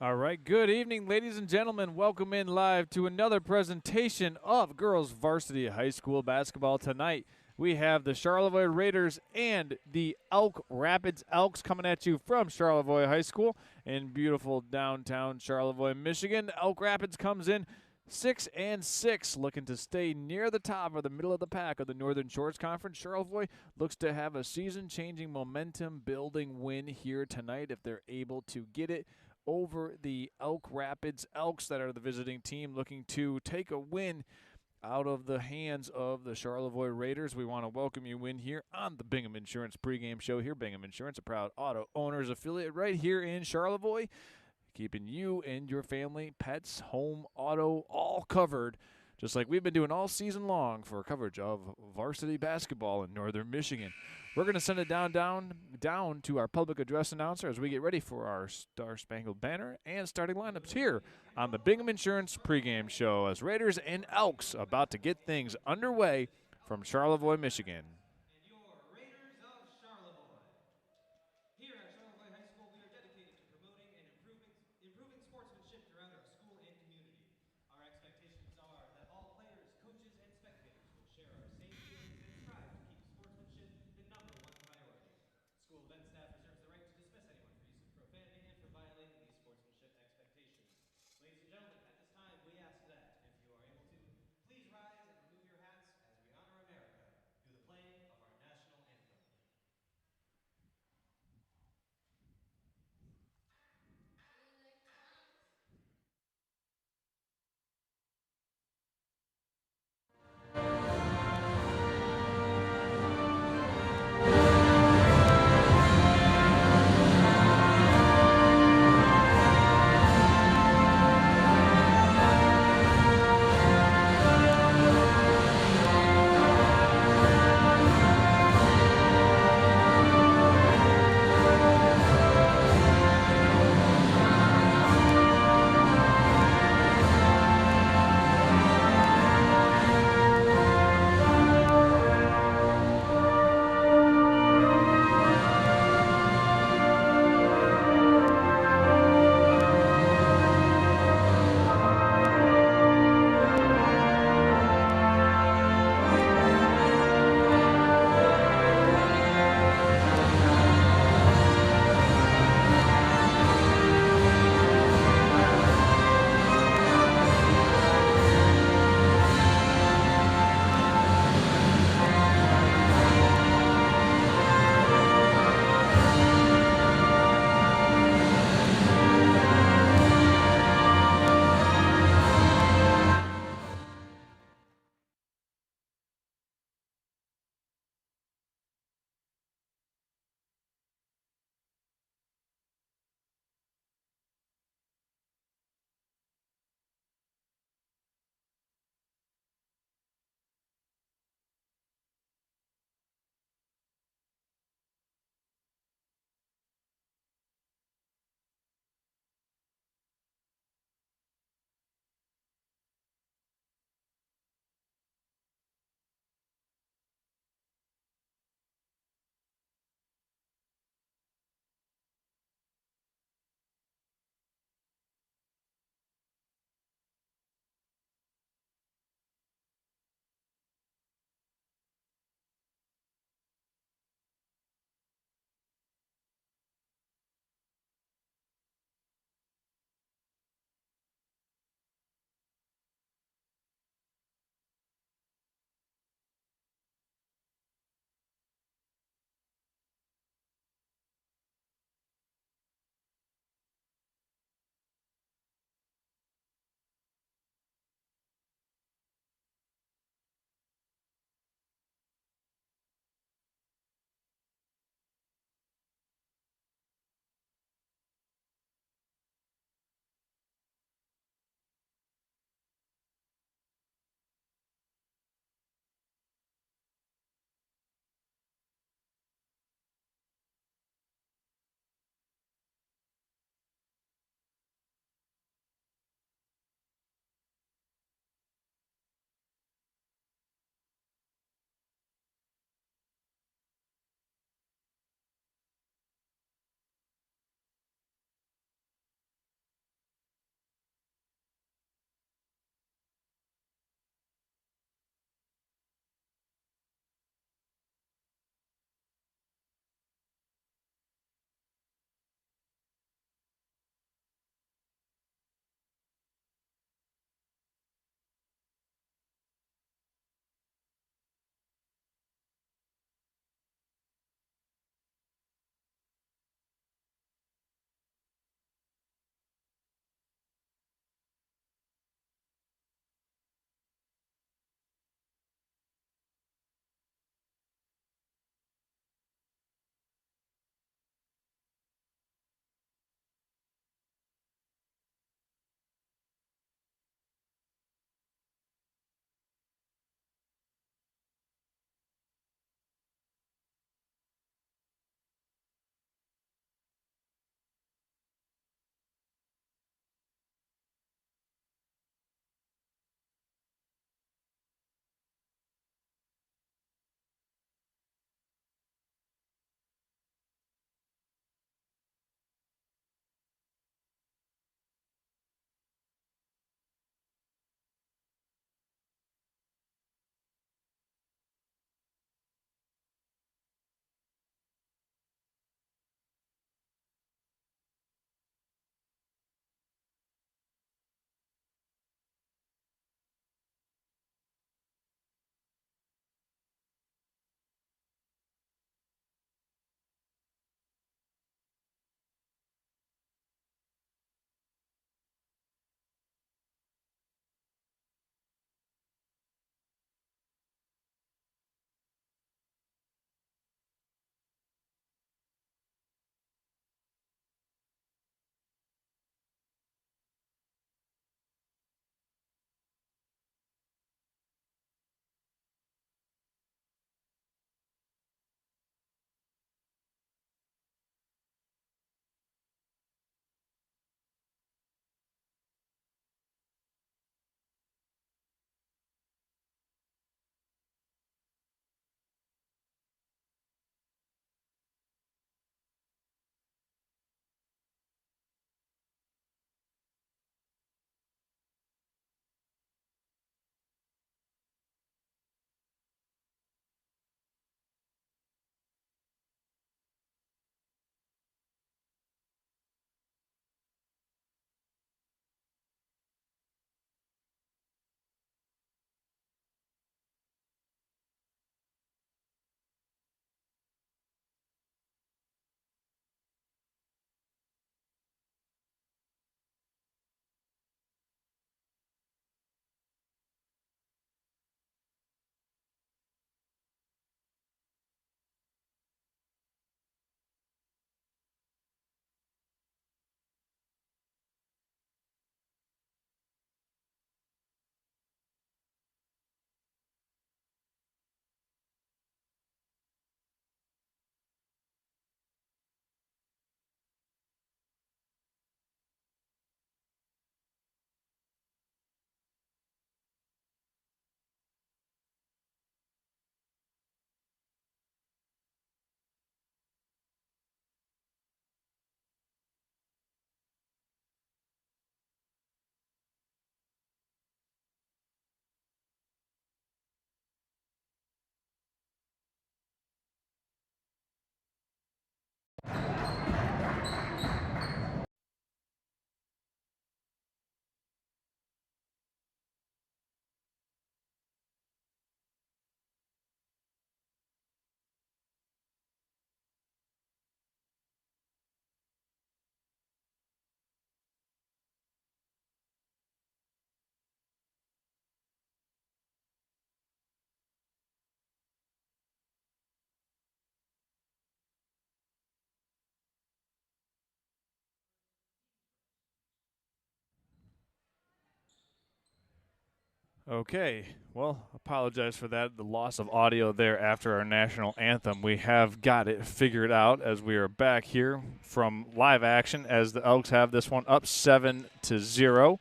All right, good evening, ladies and gentlemen. Welcome in live to another presentation of Girls Varsity High School Basketball. Tonight, we have the Charlevoix Raiders and the Elk Rapids Elks coming at you from Charlevoix High School in beautiful downtown Charlevoix, Michigan. Elk Rapids comes in 6-6, looking to stay near the top or the middle of the pack of the Northern Shores Conference. Charlevoix looks to have a season-changing, momentum-building win here tonight if they're able to get it over the Elk Rapids Elks that are the visiting team, looking to take a win out of the hands of the Charlevoix Raiders. We want to welcome you in here on the Bingham Insurance pregame show here. Bingham Insurance, a proud auto owners affiliate right here in Charlevoix, keeping you and your family, pets, home, auto, all covered, just like we've been doing all season long for coverage of varsity basketball in northern Michigan. We're going to send it down to our public address announcer as we get ready for our Star Spangled Banner and starting lineups here on the Bingham Insurance pregame show as Raiders and Elks about to get things underway from Charlevoix, Michigan. And your Raiders of Charlevoix. Here at Charlevoix High School, we are dedicated to promoting and improving sportsmanship throughout our school and community. Our expectations are that all players, coaches, and spectators will share our same feelings and strive to keep sportsmanship the #1 priority. School event staff reserves the right to dismiss anyone for use of profanity and for violating these sportsmanship expectations. Ladies and gentlemen, at this time, we ask that, if you are able to, please rise and remove your hats as we honor America through the playing of our national anthem. Okay, well, apologize for that, the loss of audio there after our national anthem. We have got it figured out as we are back here from live action as the Elks have this one up 7-0.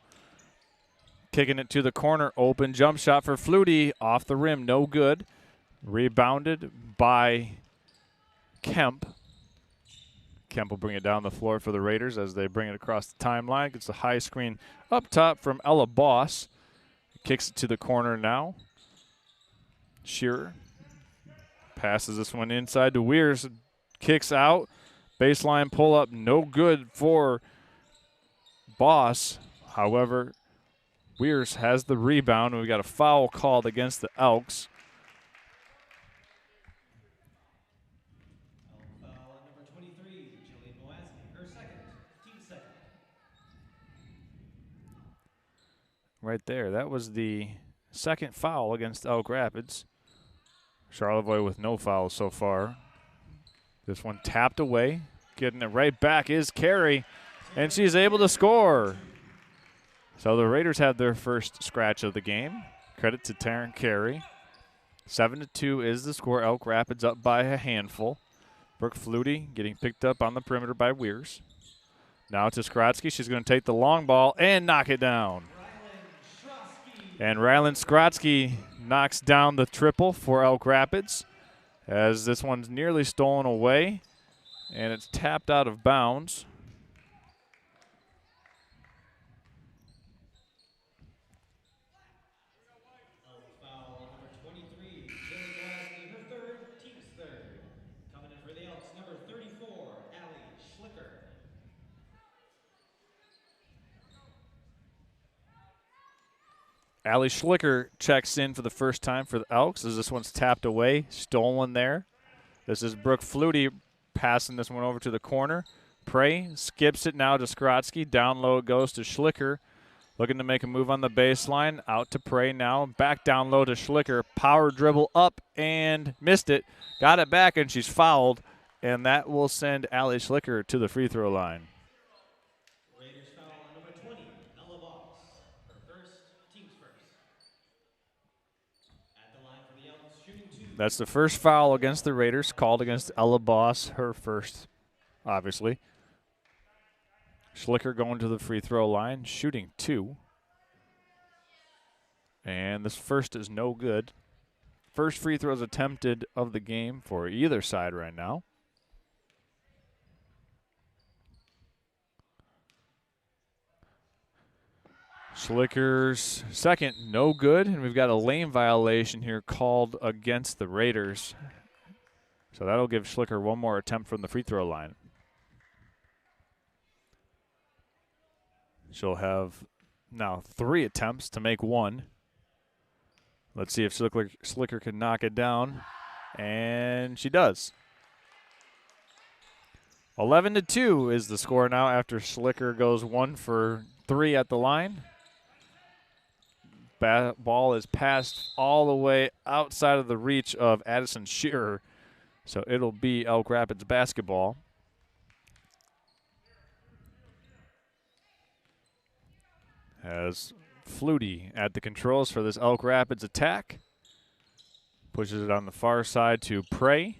Kicking it to the corner, open jump shot for Flutie, off the rim, no good. Rebounded by Kemp. Kemp will bring it down the floor for the Raiders as they bring it across the timeline. Gets a high screen up top from Ella Boss. Kicks it to the corner now. Shearer passes this one inside to Weirs. Kicks out. Baseline pull up, no good for Boss. However, Weirs has the rebound, and we got a foul called against the Elks. Foul on number 23, Jillian Moasley, her second, team second. Right there, that was the second foul against Elk Rapids. Charlevoix with no fouls so far. This one tapped away. Getting it right back is Carey, and she's able to score. So the Raiders have their first scratch of the game. Credit to Taryn Carey. 7-2 is the score. Elk Rapids up by a handful. Brooke Flutie getting picked up on the perimeter by Weirs. Now to Skrotsky. She's going to take the long ball and knock it down. And Rylan Skrotsky knocks down the triple for Elk Rapids as this one's nearly stolen away, and it's tapped out of bounds. Foul on number 23, Jillian Moasley, her third, team's third. Coming in for the Elks, number 34, Allie Schlicker. Allie Schlicker checks in for the first time for the Elks as this one's tapped away, stolen there. This is Brooke Flutie passing this one over to the corner. Prey skips it now to Skrotsky. Down low it goes to Schlicker. Looking to make a move on the baseline. Out to Prey now. Back down low to Schlicker. Power dribble up and missed it. Got it back and she's fouled. And that will send Allie Schlicker to the free throw line. Raiders foul on number 20, Ella Voss, her first, team's first. At the line for the Elks, shooting two. That's the first foul against the Raiders, called against Ella Boss, her first, obviously. Schlicker going to the free throw line, shooting two. And this first is no good. First free throws attempted of the game for either side right now. Schlicker's second, no good. And we've got a lane violation here called against the Raiders. So that'll give Schlicker one more attempt from the free throw line. She'll have now 3 attempts to make one. Let's see if Schlicker can knock it down. And she does. 11-2 is the score now after Schlicker goes 1 for 3 at the line. Ball is passed all the way outside of the reach of Addison Shearer. So it'll be Elk Rapids basketball. As Flutie at the controls for this Elk Rapids attack. Pushes it on the far side to Prey.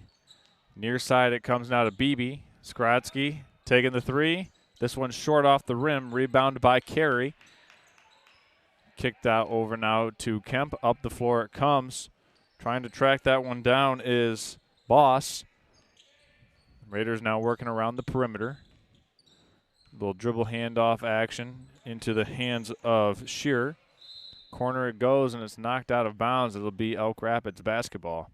Near side it comes now to Beebe. Skrotsky taking the 3. This one's short off the rim. Rebounded by Carey. Kicked out over now to Kemp. Up the floor it comes. Trying to track that one down is Boss. Raiders now working around the perimeter. Little dribble handoff action into the hands of Shearer. Corner it goes, and it's knocked out of bounds. It'll be Elk Rapids basketball.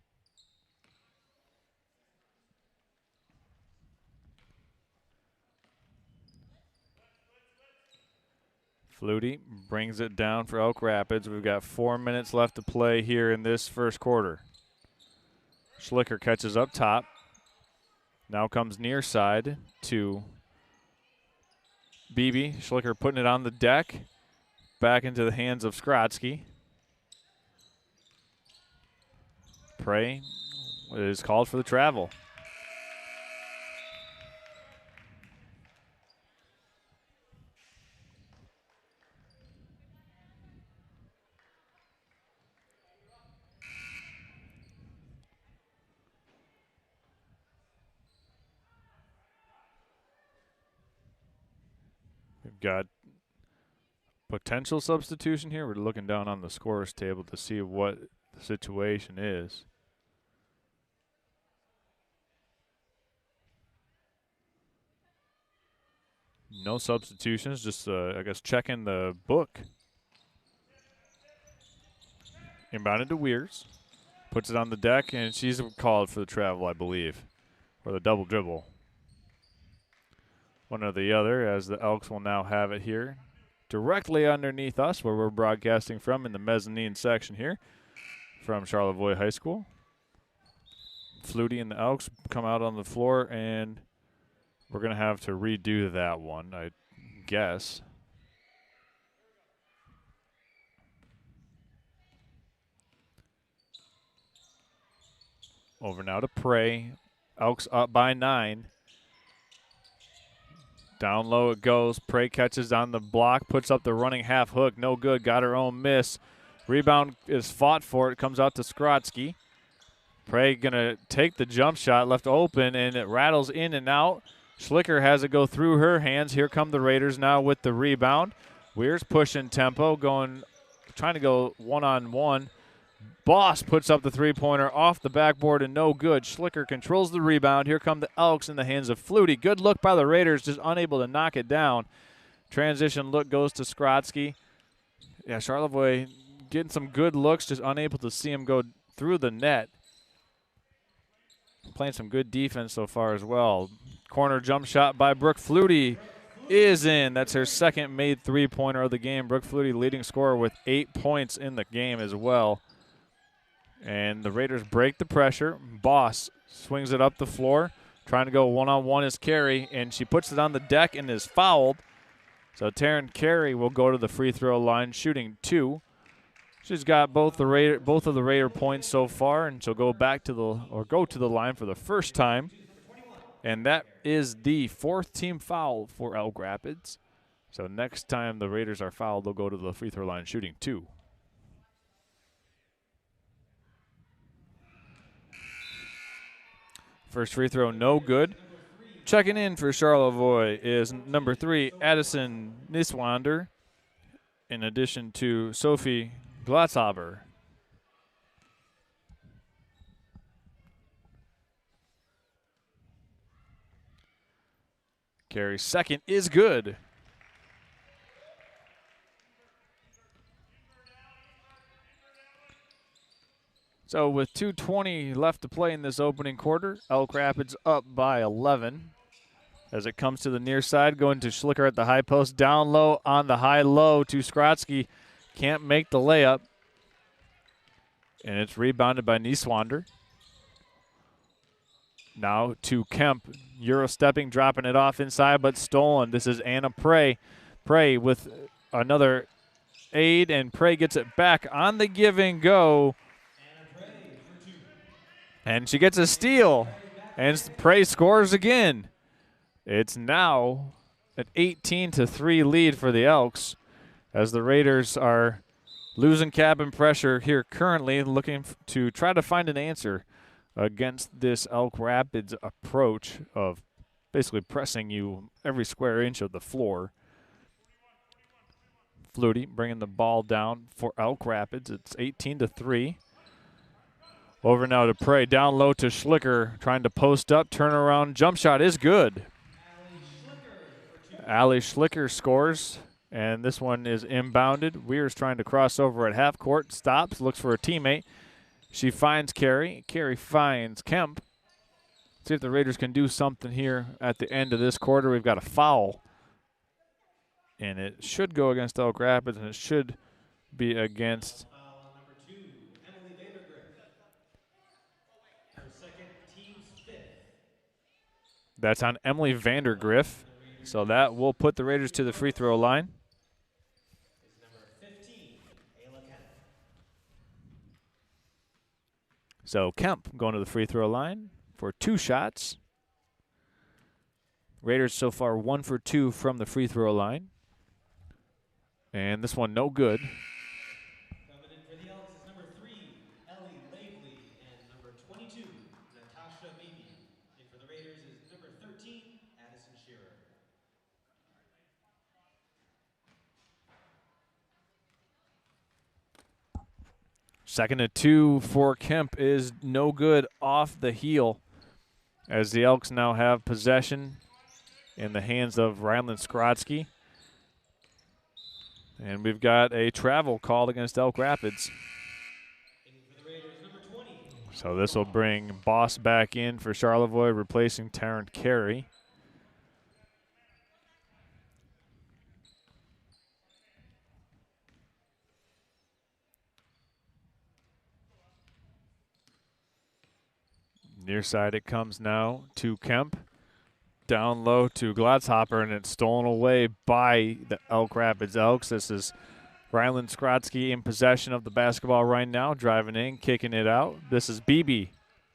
Flutie brings it down for Elk Rapids. We've got 4 minutes left to play here in this first quarter. Schlicker catches up top. Now comes near side to Beebe. Schlicker putting it on the deck. Back into the hands of Skrotsky. Prey is called for the travel. got potential substitution here. We're looking down on the scorers table to see what the situation is. No substitutions, just I guess checking the book. Inbounded to Weirs. Puts it on the deck, and she's called for the travel, I believe, or the double dribble. One or the other, as the Elks will now have it here directly underneath us, where we're broadcasting from in the mezzanine section here from Charlevoix High School. Flutie and the Elks come out on the floor, and we're going to have to redo that one, I guess. Over now to Prey. Elks up by 9. Down low it goes. Prey catches on the block, puts up the running half hook. No good. Got her own miss. Rebound is fought for. It comes out to Skrotsky. Prey going to take the jump shot, left open, and it rattles in and out. Schlicker has it go through her hands. Here come the Raiders now with the rebound. Weir's pushing tempo, trying to go one-on-one. Boss puts up the three-pointer off the backboard and no good. Schlicker controls the rebound. Here come the Elks in the hands of Flutie. Good look by the Raiders, just unable to knock it down. Transition look goes to Skrotsky. Yeah, Charlevoix getting some good looks, just unable to see him go through the net. Playing some good defense so far as well. Corner jump shot by Brooke Flutie is in. That's her second made three-pointer of the game. Brooke Flutie leading scorer with 8 points in the game as well. And the Raiders break the pressure. Boss swings it up the floor. Trying to go one-on-one is Carey, and she puts it on the deck and is fouled. So Taryn Carey will go to the free throw line, shooting 2. She's got both of the Raider points so far, and she'll go to the line for the first time. And that is the 4th team foul for Elk Rapids. So next time the Raiders are fouled, they'll go to the free throw line shooting 2. First free throw, no good. Checking in for Charlevoix is number 3, Addison Niswander, in addition to Sophie Glatzhaber. Carey's second is good. So with 2:20 left to play in this opening quarter, Elk Rapids up by 11. As it comes to the near side, going to Schlicker at the high post. Down low on the high-low to Skrotsky. Can't make the layup. And it's rebounded by Nieswander. Now to Kemp. Euro-stepping, dropping it off inside, but stolen. This is Anna Prey. Prey with another aid, and Prey gets it back on the give and go. And she gets a steal, and Prey scores again. It's now an 18-3 lead for the Elks, as the Raiders are losing cabin pressure here currently, looking to try to find an answer against this Elk Rapids approach of basically pressing you every square inch of the floor. Flutie bringing the ball down for Elk Rapids. It's 18-3. Over now to Prey, down low to Schlicker, trying to post up, turnaround, jump shot is good. Allie Schlicker scores, and this one is inbounded. Weir's trying to cross over at half court, stops, looks for a teammate. She finds Carey. Carey finds Kemp. See if the Raiders can do something here at the end of this quarter. We've got a foul, and it should go against Elk Rapids, and it should be against That's on Emily Vandergriff. So that will put the Raiders to the free throw line. So Kemp going to the free throw line for 2 shots. Raiders so far 1 for 2 from the free throw line. And this one no good. Coming in for the Elks is number 3, Ellie Lavely, and number 22, Natasha Beebe. And for the Raiders is number 13, Addison Shearer. Second and 2 for Kemp is no good off the heel, as the Elks now have possession in the hands of Ryland Skrotsky. And we've got a travel called against Elk Rapids. So this will bring Boss back in for Charlevoix, replacing Tarrant Carey. Near side it comes now to Kemp. Down low to Glotzhopper, and it's stolen away by the Elk Rapids Elks. This is Ryland Skrotsky in possession of the basketball right now, driving in, kicking it out. This is Beebe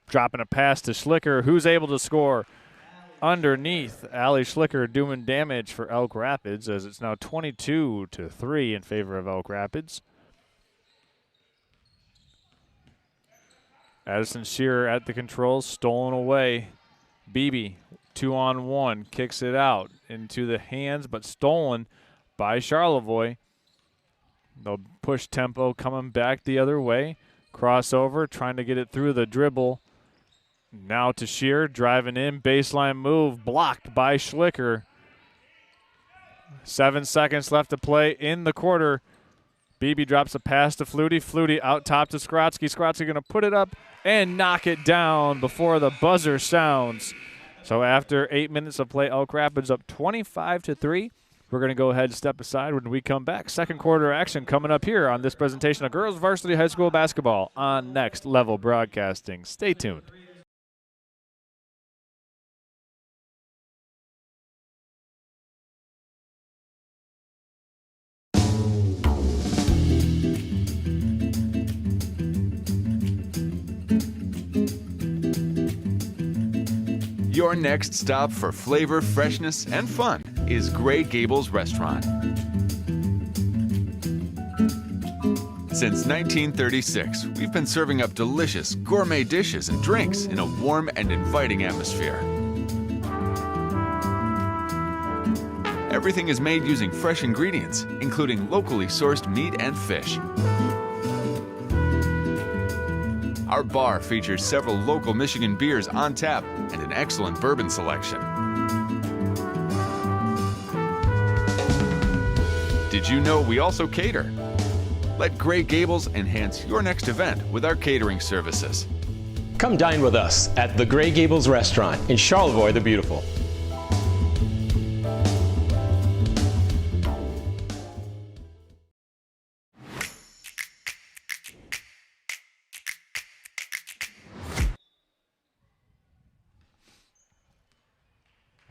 dropping a pass to Schlicker, who's able to score underneath. Allie Schlicker doing damage for Elk Rapids, as it's now 22-3 in favor of Elk Rapids. Addison Shearer at the controls, stolen away. Beebe, 2-on-1, kicks it out into the hands, but stolen by Charlevoix. They'll push tempo, coming back the other way. Crossover, trying to get it through the dribble. Now to Shearer, driving in, baseline move, blocked by Schlicker. 7 seconds left to play in the quarter. Beebe drops a pass to Flutie. Flutie out top to Skrotsky. Skrotsky going to put it up and knock it down before the buzzer sounds. So after 8 minutes of play, Elk Rapids up 25-3. We're going to go ahead and step aside when we come back. Second quarter action coming up here on this presentation of Girls Varsity High School Basketball on Next Level Broadcasting. Stay tuned. Your next stop for flavor, freshness, and fun is Gray Gables Restaurant. Since 1936, we've been serving up delicious gourmet dishes and drinks in a warm and inviting atmosphere. Everything is made using fresh ingredients, including locally sourced meat and fish. Our bar features several local Michigan beers on tap and an excellent bourbon selection. Did you know we also cater? Let Gray Gables enhance your next event with our catering services. Come dine with us at the Gray Gables Restaurant in Charlevoix the Beautiful.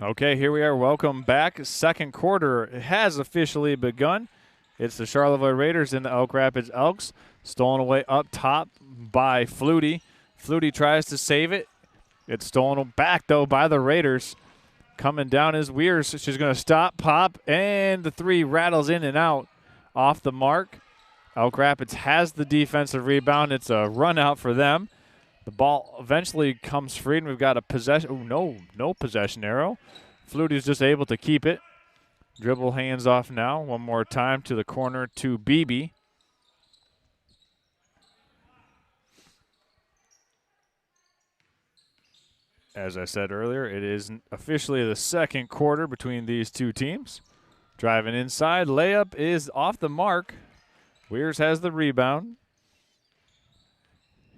Okay, here we are. Welcome back. Second quarter has officially begun. It's the Charlevoix Raiders and the Elk Rapids Elks. Stolen away up top by Flutie. Flutie tries to save it. It's stolen back, though, by the Raiders. Coming down is Weirs. She's going to stop, pop, and the three rattles in and out off the mark. Elk Rapids has the defensive rebound. It's a run out for them. The ball eventually comes free, and we've got a possession. Oh, no possession arrow. Flutie's just able to keep it. Dribble hands off now. One more time to the corner to Beebe. As I said earlier, it is officially the second quarter between these two teams. Driving inside. Layup is off the mark. Weirs has the rebound.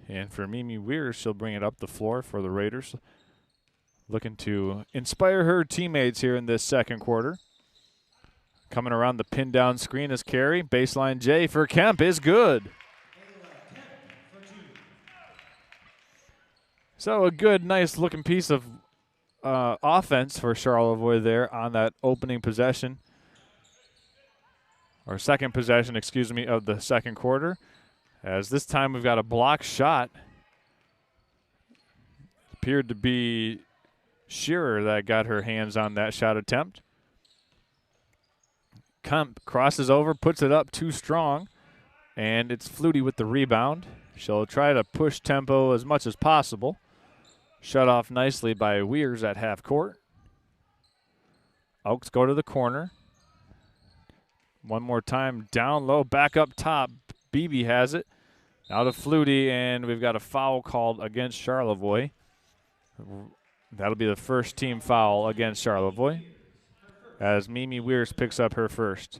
And for Mimi Weirs, she'll bring it up the floor for the Raiders. Looking to inspire her teammates here in this second quarter. Coming around the pin down screen is Carey. Baseline J for Kemp is good. So a good, nice looking piece of offense for Charlevoix there on that opening possession. Or second possession, excuse me, of the second quarter. As this time we've got a block shot. Appeared to be Shearer that got her hands on that shot attempt. Kemp crosses over, puts it up too strong, and it's Flutie with the rebound. She'll try to push tempo as much as possible. Shut off nicely by Weirs at half court. Elks go to the corner. One more time down low, back up top. Beebe has it. Now to Flutie, and we've got a foul called against Charlevoix. That'll be the first team foul against Charlevoix as Mimi Weirs picks up her first.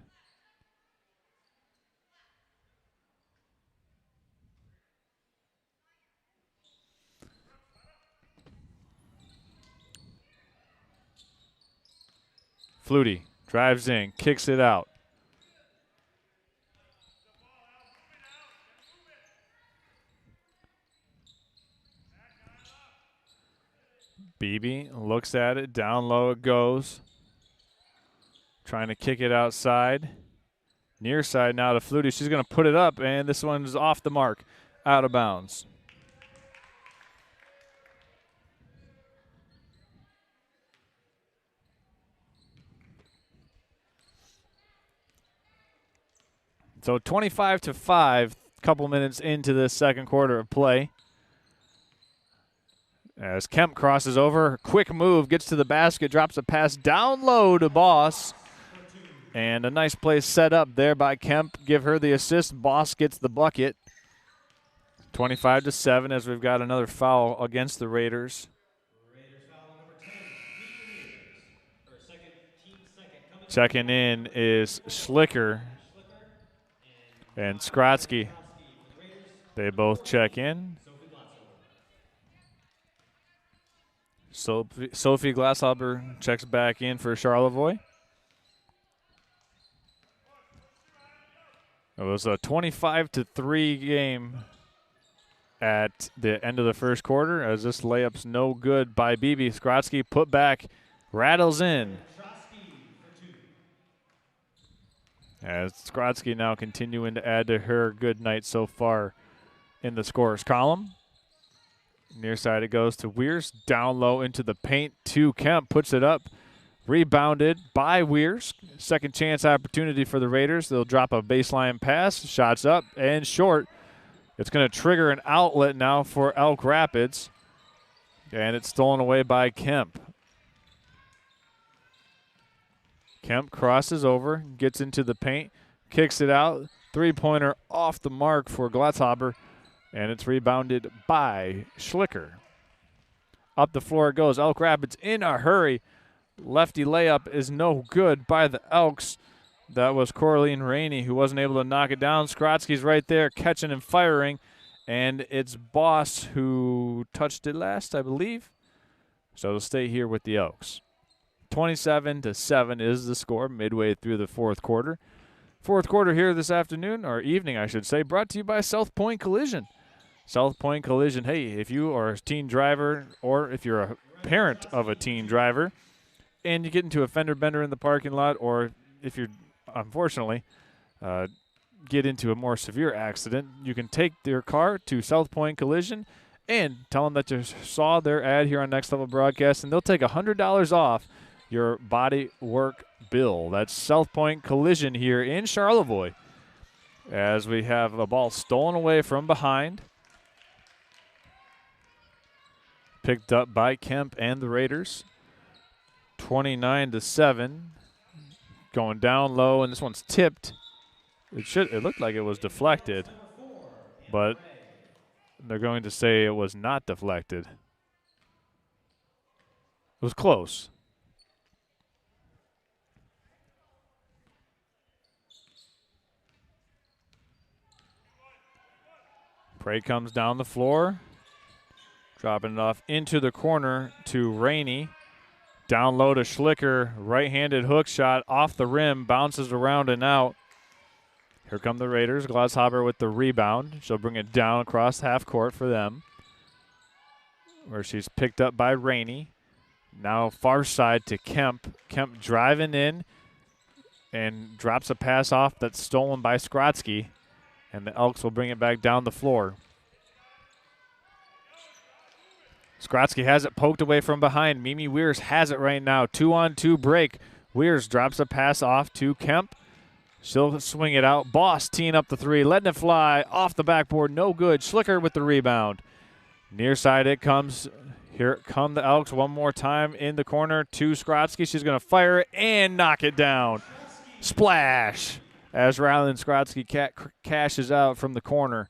Flutie drives in, kicks it out. Beebe looks at it, down low it goes. Trying to kick it outside. Near side now to Flutie. She's going to put it up, and this one's off the mark, out of bounds. So 25-5, couple minutes into this second quarter of play. As Kemp crosses over, quick move, gets to the basket, drops a pass down low to Boss. And a nice play set up there by Kemp. Give her the assist. Boss gets the bucket. 25-7 as we've got another foul against the Raiders. Raiders foul number 10, Mimi Weirs. Team second. Checking in is Schlicker and Skrotsky. They both check in. Sophie Glasshaber checks back in for Charlevoix. It was a 25-3 game at the end of the first quarter as this layup's no good by Beebe. Skrotsky put back, rattles in. As Skrotsky now continuing to add to her good night so far in the scorers column. Near side it goes to Weirs, down low into the paint to Kemp, puts it up. Rebounded by Weirs. Second chance opportunity for the Raiders. They'll drop a baseline pass. Shots up and short. It's going to trigger an outlet now for Elk Rapids. And it's stolen away by Kemp. Kemp crosses over, gets into the paint, kicks it out. Three-pointer off the mark for Glatzhaber. And it's rebounded by Schlicker. Up the floor it goes. Elk Rapids in a hurry. Lefty layup is no good by the Elks. That was Coraline Rainey who wasn't able to knock it down. Skrotsky's right there catching and firing. And it's Boss who touched it last, I believe. So it'll stay here with the Elks. 27-7 is the score midway through the fourth quarter. Fourth quarter here this afternoon, or evening I should say, brought to you by South Point Collision. South Point Collision, hey, if you are a teen driver or if you're a parent of a teen driver and you get into a fender bender in the parking lot, or if you're, unfortunately, get into a more severe accident, you can take your car to South Point Collision and tell them that you saw their ad here on Next Level Broadcast, and they'll take $100 off your body work bill. That's South Point Collision here in Charlevoix as we have a ball stolen away from behind. Picked up by Kemp and the Raiders. 29-7. Going down low, and this one's tipped. It looked like it was deflected, but they're going to say it was not deflected. It was close. Prey comes down the floor. Dropping it off into the corner to Rainey. Down low to Schlicker. Right-handed hook shot off the rim. Bounces around and out. Here come the Raiders. Glasshaber with the rebound. She'll bring it down across half court for them. Where she's picked up by Rainey. Now far side to Kemp. Kemp driving in and drops a pass off that's stolen by Skrotsky. And the Elks will bring it back down the floor. Skrotsky has it poked away from behind. Mimi Weirs has it right now. 2-on-2 break. Weirs drops a pass off to Kemp. She'll swing it out. Boss teeing up the three. Letting it fly off the backboard. No good. Schlicker with the rebound. Near side it comes. Here come the Elks one more time in the corner to Skrotsky. She's going to fire it and knock it down. Splash as Rylan Skrotsky cashes out from the corner.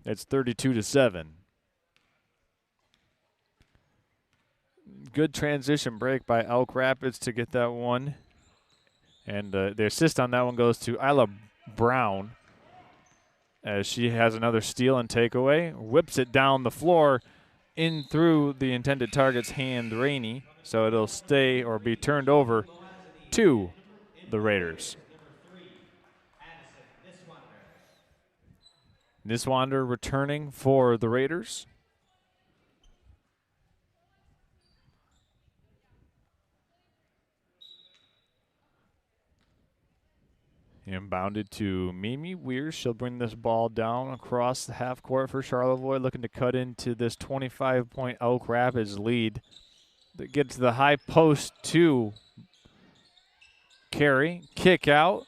It's 32-7. Good transition break by Elk Rapids to get that one. And the assist on that one goes to Isla Brown as she has another steal and takeaway. Whips it down the floor in through the intended target's hand, Rainey. So it'll stay or be turned over to the Raiders. Niswander returning for the Raiders. Inbounded to Mimi Weirs. She'll bring this ball down across the half court for Charlevoix, looking to cut into this 25-point Elk Rapids lead. That gets to the high post to Carey. Kick out.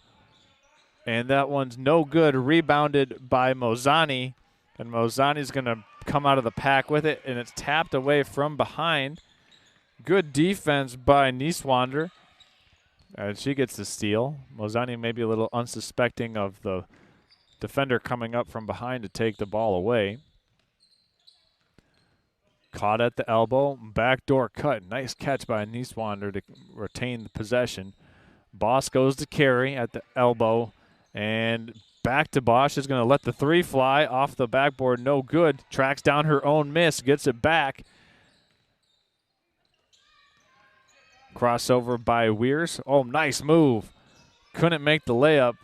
And that one's no good. Rebounded by Mozani. And Mozani's going to come out of the pack with it, and it's tapped away from behind. Good defense by Niswander. And she gets the steal. Mozani maybe a little unsuspecting of the defender coming up from behind to take the ball away. Caught at the elbow. Backdoor cut. Nice catch by Niswander to retain the possession. Boss goes to Carey at the elbow. And back to Bosch. Is going to let the three fly off the backboard. No good. Tracks down her own miss. Gets it back. Crossover by Weirs. Oh, nice move. Couldn't make the layup.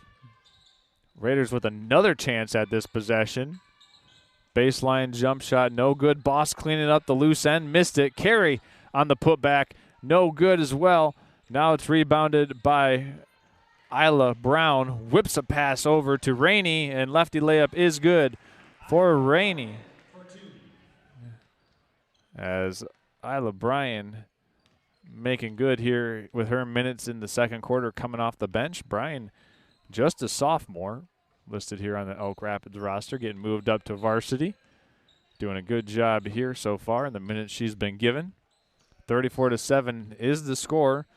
Raiders with another chance at this possession. Baseline jump shot, no good. Boss cleaning up the loose end, missed it. Carey on the putback, no good as well. Now it's rebounded by Isla Brown. Whips a pass over to Rainey, and lefty layup is good for Rainey. As Isla Bryan making good here with her minutes in the second quarter coming off the bench. Bryan, just a sophomore, listed here on the Elk Rapids roster, getting moved up to varsity. Doing a good job here so far in the minutes she's been given. 34-7 is the score.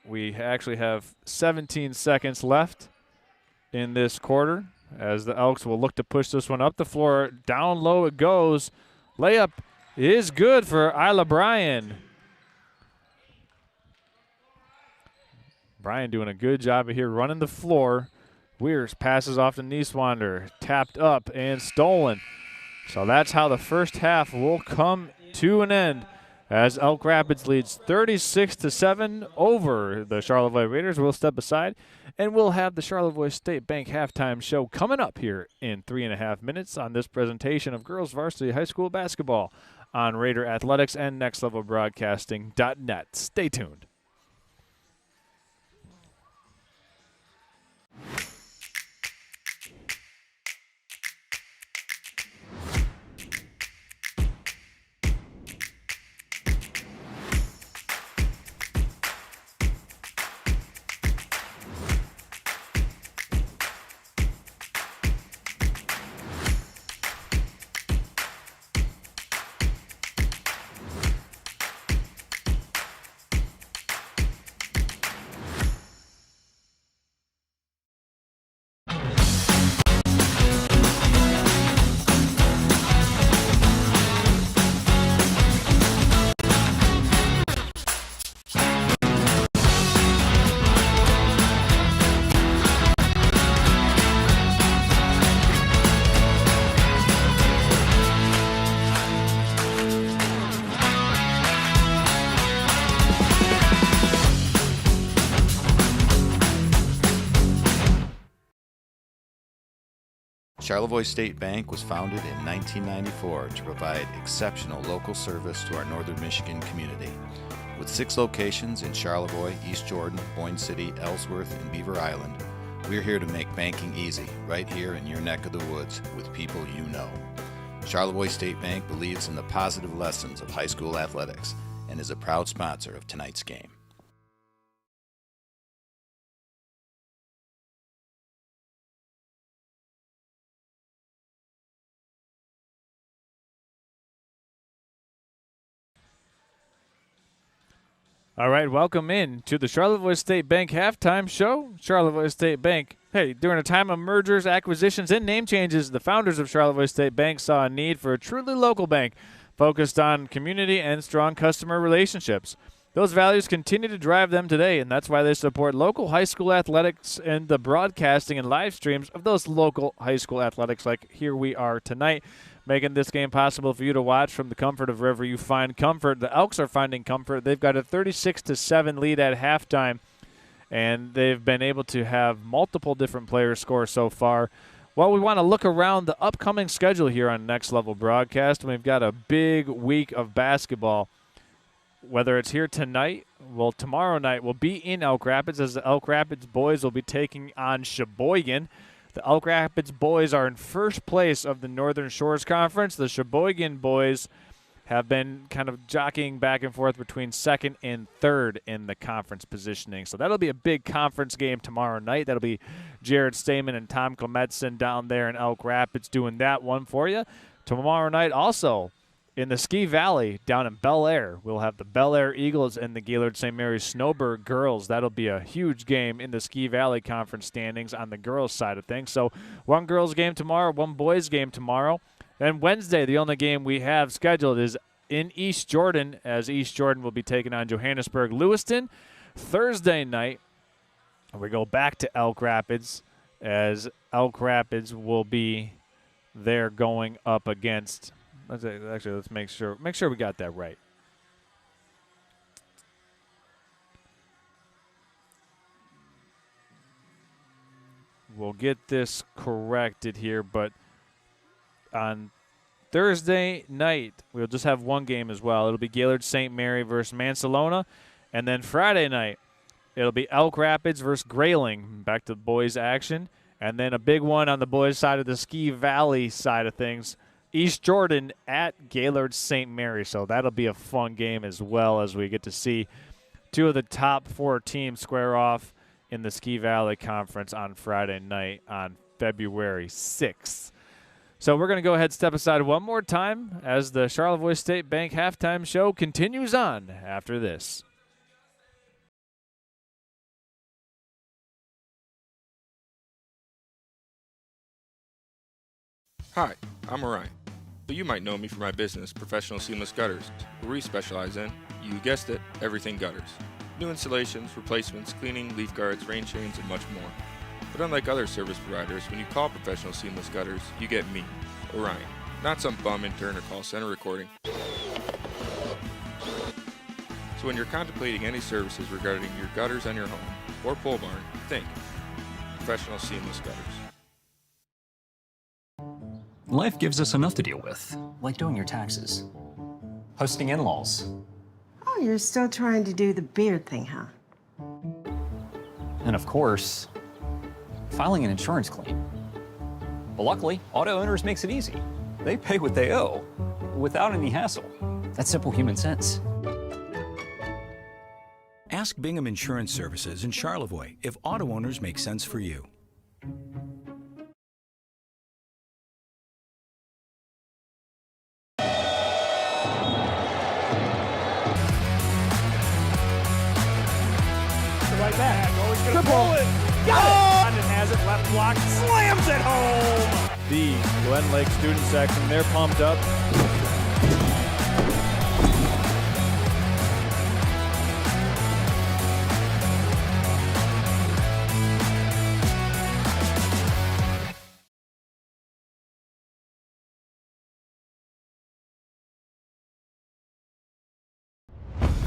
We actually have 17 seconds left in this quarter as the Elks will look to push this one up the floor. Down low it goes. Layup is good for Isla Bryan. Bryan doing a good job of here running the floor. Weirs passes off to Niswander. Tapped up and stolen. So that's how the first half will come to an end as Elk Rapids leads 36-7 over the Charlevoix Raiders. We'll step aside and we'll have the Charlevoix State Bank halftime show coming up here in 3.5 minutes on this presentation of Girls Varsity High School Basketball on Raider Athletics and NextLevelBroadcasting.net. Stay tuned. Charlevoix State Bank was founded in 1994 to provide exceptional local service to our northern Michigan community. With 6 locations in Charlevoix, East Jordan, Boyne City, Ellsworth, and Beaver Island, we're here to make banking easy right here in your neck of the woods with people you know. Charlevoix State Bank believes in the positive lessons of high school athletics and is a proud sponsor of tonight's game. All right, welcome in to the Charlevoix State Bank halftime show. Charlevoix State Bank. Hey, during a time of mergers, acquisitions, and name changes, the founders of Charlevoix State Bank saw a need for a truly local bank focused on community and strong customer relationships. Those values continue to drive them today, and that's why they support local high school athletics and the broadcasting and live streams of those local high school athletics like here we are tonight, making this game possible for you to watch from the comfort of wherever you find comfort. The Elks are finding comfort. They've got a 36-7 lead at halftime, and they've been able to have multiple different players score so far. Well, we want to look around the upcoming schedule here on Next Level Broadcast. We've got a big week of basketball. Whether it's here tonight, well, tomorrow night we'll be in Elk Rapids as the Elk Rapids boys will be taking on Sheboygan. The Elk Rapids boys are in first place of the Northern Shores Conference. The Sheboygan boys have been kind of jockeying back and forth between second and third in the conference positioning. So that'll be a big conference game tomorrow night. That'll be Jared Stamen and Tom Clemetson down there in Elk Rapids doing that one for you. Tomorrow night also in the Ski Valley down in Bel Air, we'll have the Bel Air Eagles and the Gaylord St. Mary's Snowbird girls. That'll be a huge game in the Ski Valley Conference standings on the girls' side of things. So one girls' game tomorrow, one boys' game tomorrow. Then Wednesday, the only game we have scheduled is in East Jordan, as East Jordan will be taking on Johannesburg Lewiston. Thursday night, we go back to Elk Rapids, as Elk Rapids will be there going up against. Let's make sure we got that right. We'll get this corrected here, but on Thursday night, we'll just have one game as well. It'll be Gaylord St. Mary versus Mansalona. And then Friday night, it'll be Elk Rapids versus Grayling. Back to boys action. And then a big one on the boys' side of the Ski Valley side of things. East Jordan at Gaylord St. Mary. So that'll be a fun game as well, as we get to see two of the top four teams square off in the Ski Valley Conference on Friday night on February 6th. So we're going to go ahead and step aside one more time as the Charlevoix State Bank halftime show continues on after this. Hi, I'm Orion, but you might know me for my business, Professional Seamless Gutters, where we specialize in, you guessed it, everything gutters. New installations, replacements, cleaning, leaf guards, rain chains, and much more. But unlike other service providers, when you call Professional Seamless Gutters, you get me, Orion, not some bum intern or call center recording. So when you're contemplating any services regarding your gutters on your home or pole barn, think Professional Seamless Gutters. Life gives us enough to deal with, like doing your taxes, hosting in-laws. Oh, you're still trying to do the beard thing, huh? And of course, filing an insurance claim. But luckily, Auto Owners makes it easy. They pay what they owe, without any hassle. That's simple human sense. Ask Bingham Insurance Services in Charlevoix if Auto Owners make sense for you. Like that. Always going to pull it. Got it! London has it. Left block. Slams it home. The Glen Lake student section, they're pumped up.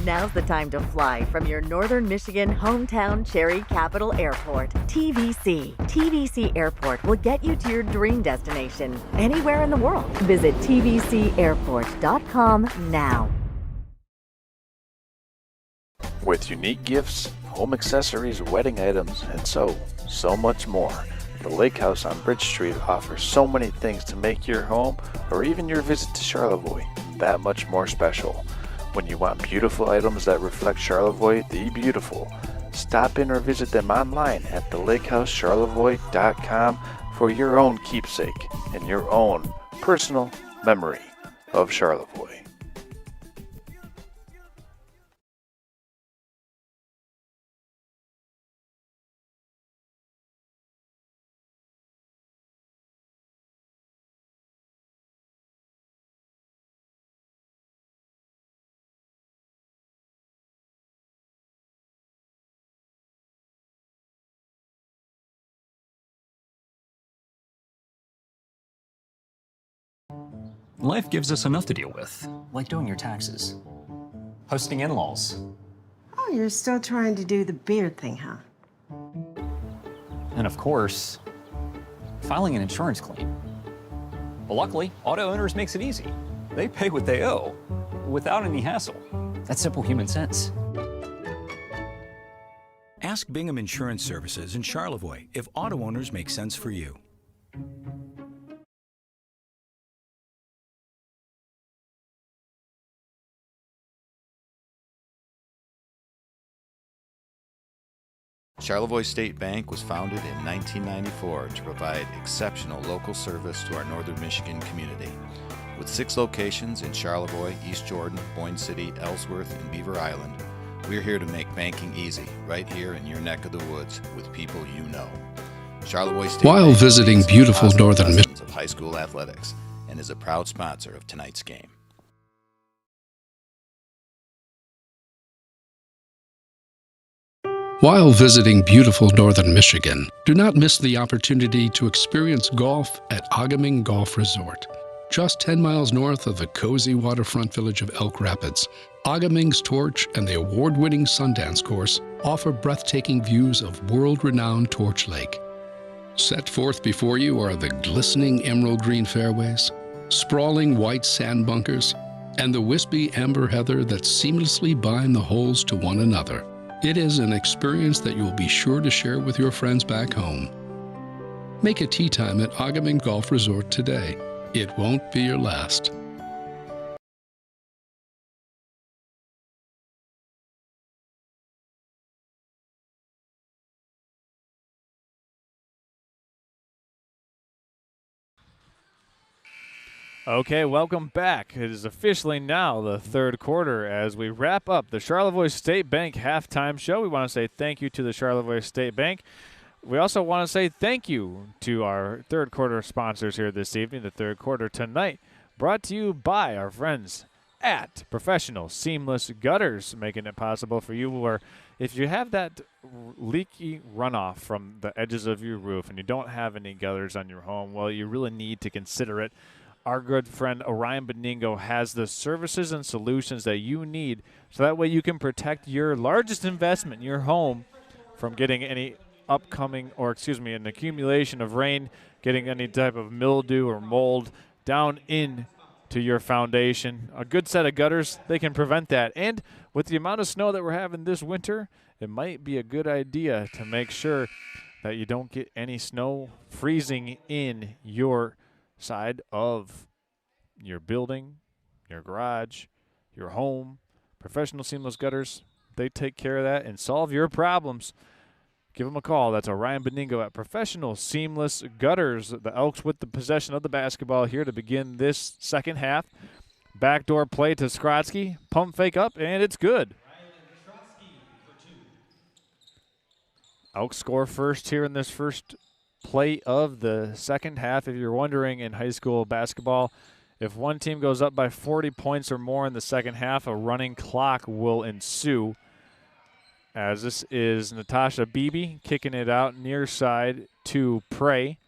Now's the time to fly from your Northern Michigan hometown cherry capital airport, TVC. TVC Airport will get you to your dream destination anywhere in the world. Visit tvcairport.com now. With unique gifts, home accessories, wedding items, and so much more, the Lake House on Bridge Street offers so many things to make your home or even your visit to Charlevoix that much more special. When you want beautiful items that reflect Charlevoix the beautiful, stop in or visit them online at thelakehousecharlevoix.com for your own keepsake and your own personal memory of Charlevoix. life gives us enough to deal with, like doing your taxes, hosting in-laws. Oh, you're still trying to do the beard thing, huh? And of course, filing an insurance claim. But luckily, Auto Owners makes it easy. They pay what they owe without any hassle. That's simple human sense. Ask Bingham Insurance Services in Charlevoix if auto owners make sense for you. Charlevoix State Bank was founded in 1994 to provide exceptional local service to our northern Michigan community. With 6 locations in Charlevoix, East Jordan, Boyne City, Ellsworth, and Beaver Island, we're here to make banking easy, right here in your neck of the woods with people you know. Charlevoix State While Bank visiting is beautiful the northern lessons of high school athletics and is a proud sponsor of tonight's game. While visiting beautiful northern Michigan, do not miss the opportunity to experience golf at Agaming Golf Resort. Just 10 miles north of the cozy waterfront village of Elk Rapids, Agaming's Torch and the award-winning Sundance course offer breathtaking views of world-renowned Torch Lake. Set forth before you are the glistening emerald green fairways, sprawling white sand bunkers, and the wispy amber heather that seamlessly bind the holes to one another. It is an experience that you will be sure to share with your friends back home. Make a tee time at Agaming Golf Resort today. It won't be your last. Okay, welcome back. It is officially now the third quarter as we wrap up the Charlevoix State Bank halftime show. We want to say thank you to the Charlevoix State Bank. We also want to say thank you to our third quarter sponsors here this evening. The third quarter tonight brought to you by our friends at Professional Seamless Gutters, making it possible for you where if you have that leaky runoff from the edges of your roof and you don't have any gutters on your home, well, you really need to consider it. Our good friend Orion Beningo has the services and solutions that you need so that way you can protect your largest investment, your home, from getting any an accumulation of rain, getting any type of mildew or mold down in to your foundation. A good set of gutters, they can prevent that. And with the amount of snow that we're having this winter, it might be a good idea to make sure that you don't get any snow freezing in your side of your building, your garage, your home. Professional Seamless Gutters, they take care of that and solve your problems. Give them a call. That's Orion Beningo at Professional Seamless Gutters. The Elks with the possession of the basketball here to begin this second half. Backdoor play to Skrotsky. Pump fake up, and it's good. Elks score first here in this first play of the second half. If you're wondering, in high school basketball, if one team goes up by 40 points or more in the second half, a running clock will ensue. As this is Natasha Beebe kicking it out near side to Prey.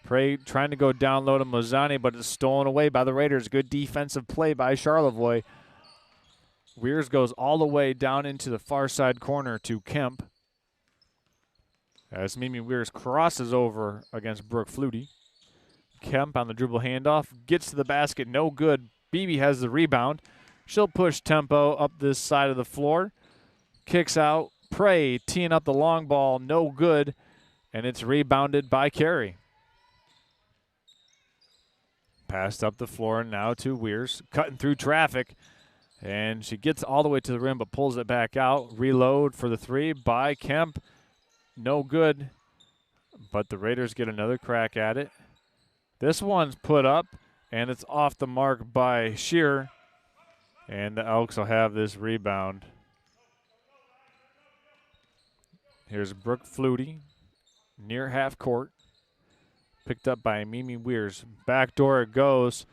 Prey trying to go down low to Mozani, but it's stolen away by the Raiders. Good defensive play by Charlevoix. Weirs goes all the way down into the far side corner to Kemp. As Mimi Weirs crosses over against Brooke Flutie. Kemp on the dribble handoff. Gets to the basket. No good. Beebe has the rebound. She'll push tempo up this side of the floor. Kicks out. Prey teeing up the long ball. No good. And it's rebounded by Carey. Passed up the floor now to Weirs. Cutting through traffic. And she gets all the way to the rim but pulls it back out. Reload for the three by Kemp. No good, but the Raiders get another crack at it. This one's put up, and it's off the mark by Shearer. And the Elks will have this rebound. Here's Brooke Flutie, near half court. Picked up by Mimi Weirs. Backdoor it goes,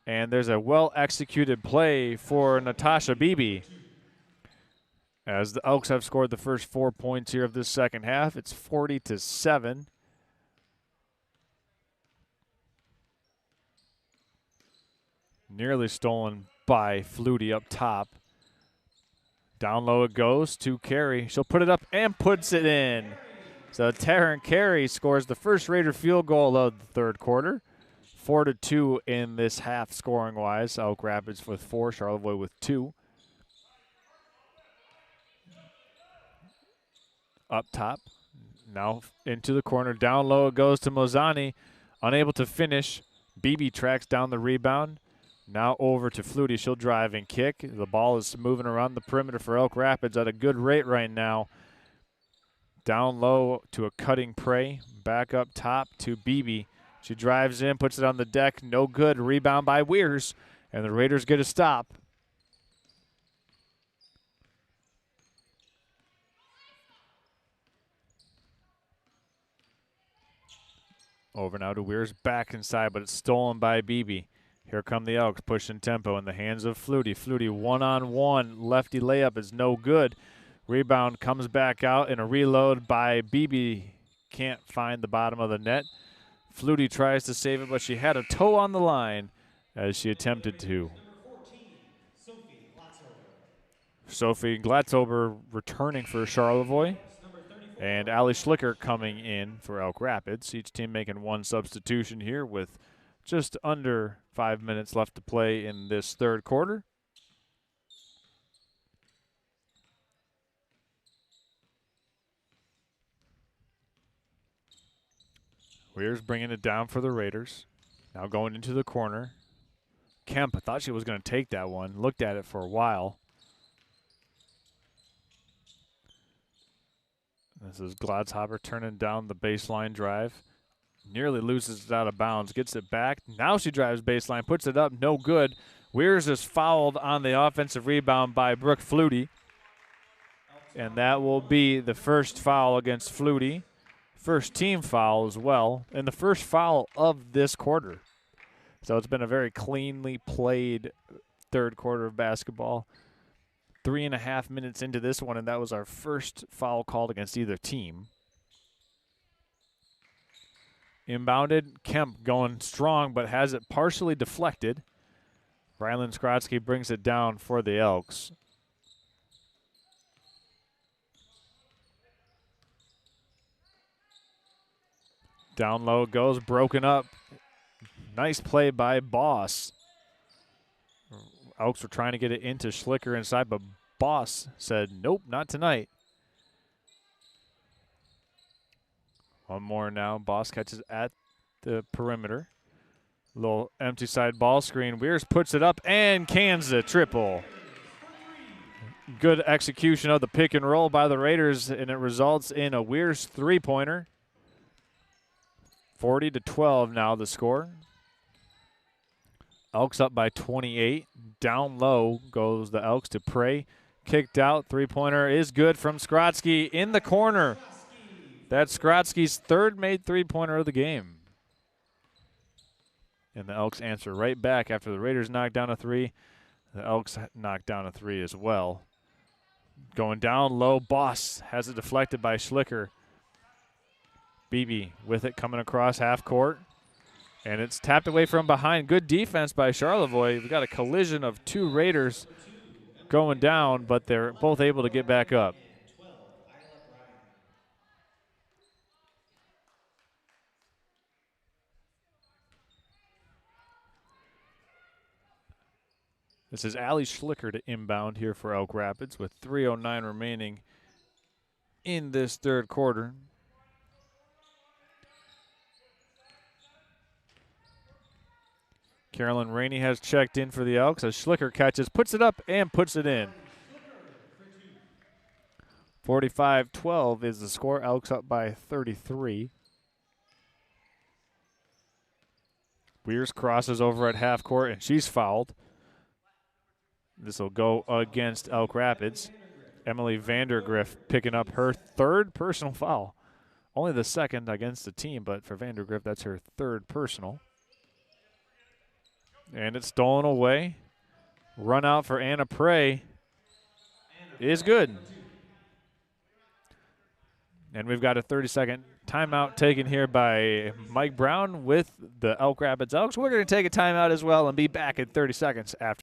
and there's a well-executed play for Natasha Beebe. As the Elks have scored the first 4 points here of this second half, it's 40-7. Nearly stolen by Flutie up top. Down low it goes to Carey. She'll put it up and puts it in. So Taryn Carey scores the first Raider field goal of the third quarter. 4-2 in this half scoring-wise. Elk Rapids with 4, Charlevoix with 2. Up top. Now into the corner. Down low it goes to Mozani. Unable to finish. Beebe tracks down the rebound. Now over to Flutie. She'll drive and kick. The ball is moving around the perimeter for Elk Rapids at a good rate right now. Down low to a cutting Prey. Back up top to Beebe. She drives in, puts it on the deck. No good. Rebound by Weirs. And the Raiders get a stop. Over now to Weirs. Back inside, but it's stolen by Beebe. Here come the Elks, pushing tempo in the hands of Flutie. Flutie one-on-one. Lefty layup is no good. Rebound comes back out, and a reload by Beebe. Can't find the bottom of the net. Flutie tries to save it, but she had a toe on the line as she attempted to. Sophie Glatzober returning for Charlevoix. And Allie Schlicker coming in for Elk Rapids. Each team making one substitution here with just under 5 minutes left to play in this third quarter. Weirs bringing it down for the Raiders. Now going into the corner. Kemp, I thought she was going to take that one. Looked at it for a while. This is Gladshopper turning down the baseline drive. Nearly loses it out of bounds. Gets it back. Now she drives baseline. Puts it up. No good. Weirs is fouled on the offensive rebound by Brooke Flutie. And that will be the first foul against Flutie. First team foul as well. And the first foul of this quarter. So it's been a very cleanly played third quarter of basketball. 3.5 minutes into this one, and that was our first foul called against either team. Inbounded, Kemp going strong, but has it partially deflected. Rylan Skrotsky brings it down for the Elks. Down low it goes, broken up. Nice play by Boss. Elks were trying to get it into Schlicker inside, but Boss said, nope, not tonight. One more now. Boss catches at the perimeter. Little empty side ball screen. Weirs puts it up and cans the triple. Good execution of the pick and roll by the Raiders, and it results in a Weirs three-pointer. 40-12 now the score. Elks up by 28. Down low goes the Elks to Prey. Kicked out. Three-pointer is good from Skrotsky in the corner. That's Skrotsky's third made three-pointer of the game. And the Elks answer right back after the Raiders knocked down a three. The Elks knocked down a three as well. Going down low, Boss has it deflected by Schlicker. Beebe with it coming across half court. And it's tapped away from behind. Good defense by Charlevoix. We've got a collision of two Raiders going down, but they're both able to get back up. This is Allie Schlicker to inbound here for Elk Rapids with 3:09 remaining in this third quarter. Carolyn Rainey has checked in for the Elks as Schlicker catches, puts it up, and puts it in. 45-12 is the score. Elks up by 33. Weirs crosses over at half court, and she's fouled. This will go against Elk Rapids. Emily Vandergriff picking up her third personal foul. Only the second against the team, but for Vandergriff, that's her third personal. And it's stolen away. Run out for Anna Prey is good. And we've got a 30-second timeout taken here by Mike Brown with the Elk Rapids Elks. We're going to take a timeout as well and be back in 30 seconds after.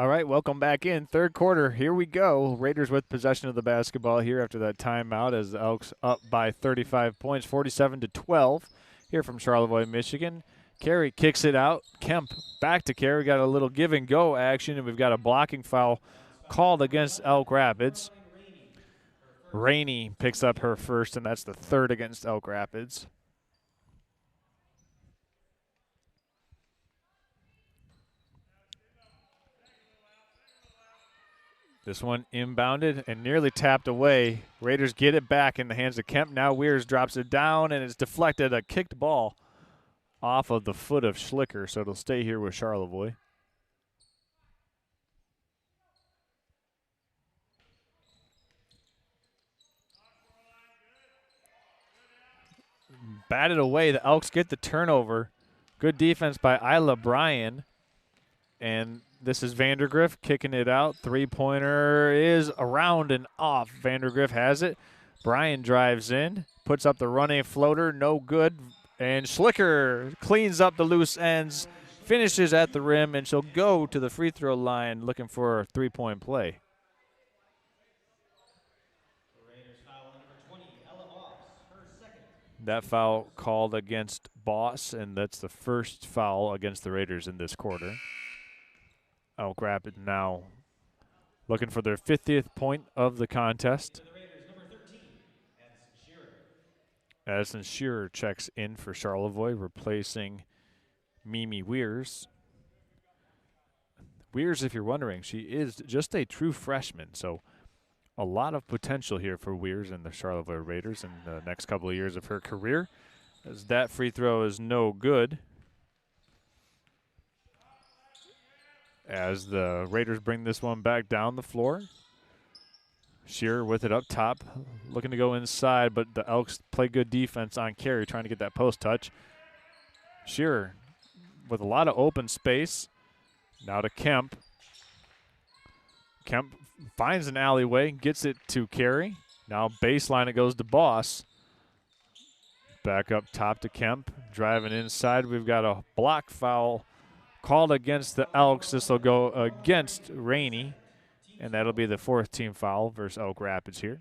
All right, welcome back in. Third quarter, here we go. Raiders with possession of the basketball here after that timeout as the Elks up by 35 points, 47-12 here from Charlevoix, Michigan. Carey kicks it out. Kemp back to Carey. Got a little give and go action, and we've got a blocking foul called against Elk Rapids. Rainey picks up her first, and that's the third against Elk Rapids. This one inbounded and nearly tapped away. Raiders get it back in the hands of Kemp. Now Weirs drops it down, and it's deflected. A kicked ball off of the foot of Schlicker, so it'll stay here with Charlevoix. Batted away. The Elks get the turnover. Good defense by Isla Bryan. And this is Vandergriff kicking it out. Three-pointer is around and off. Vandergriff has it. Bryan drives in, puts up the running floater, no good. And Schlicker cleans up the loose ends, finishes at the rim, and she'll go to the free throw line looking for a three-point play. That foul called against Boss, and that's the first foul against the Raiders in this quarter. Elk Rapids now looking for their 50th point of the contest. Addison Shearer checks in for Charlevoix, replacing Mimi Weirs. Weirs, if you're wondering, she is just a true freshman, so a lot of potential here for Weirs and the Charlevoix Raiders in the next couple of years of her career, as that free throw is no good. As the Raiders bring this one back down the floor. Shearer with it up top, looking to go inside, but the Elks play good defense on Carey, trying to get that post touch. Shearer with a lot of open space. Now to Kemp. Kemp finds an alleyway, gets it to Carey. Now baseline, it goes to Boss. Back up top to Kemp. Driving inside, we've got a block foul called against the Elks. This will go against Rainey, and that'll be the fourth team foul versus Elk Rapids here.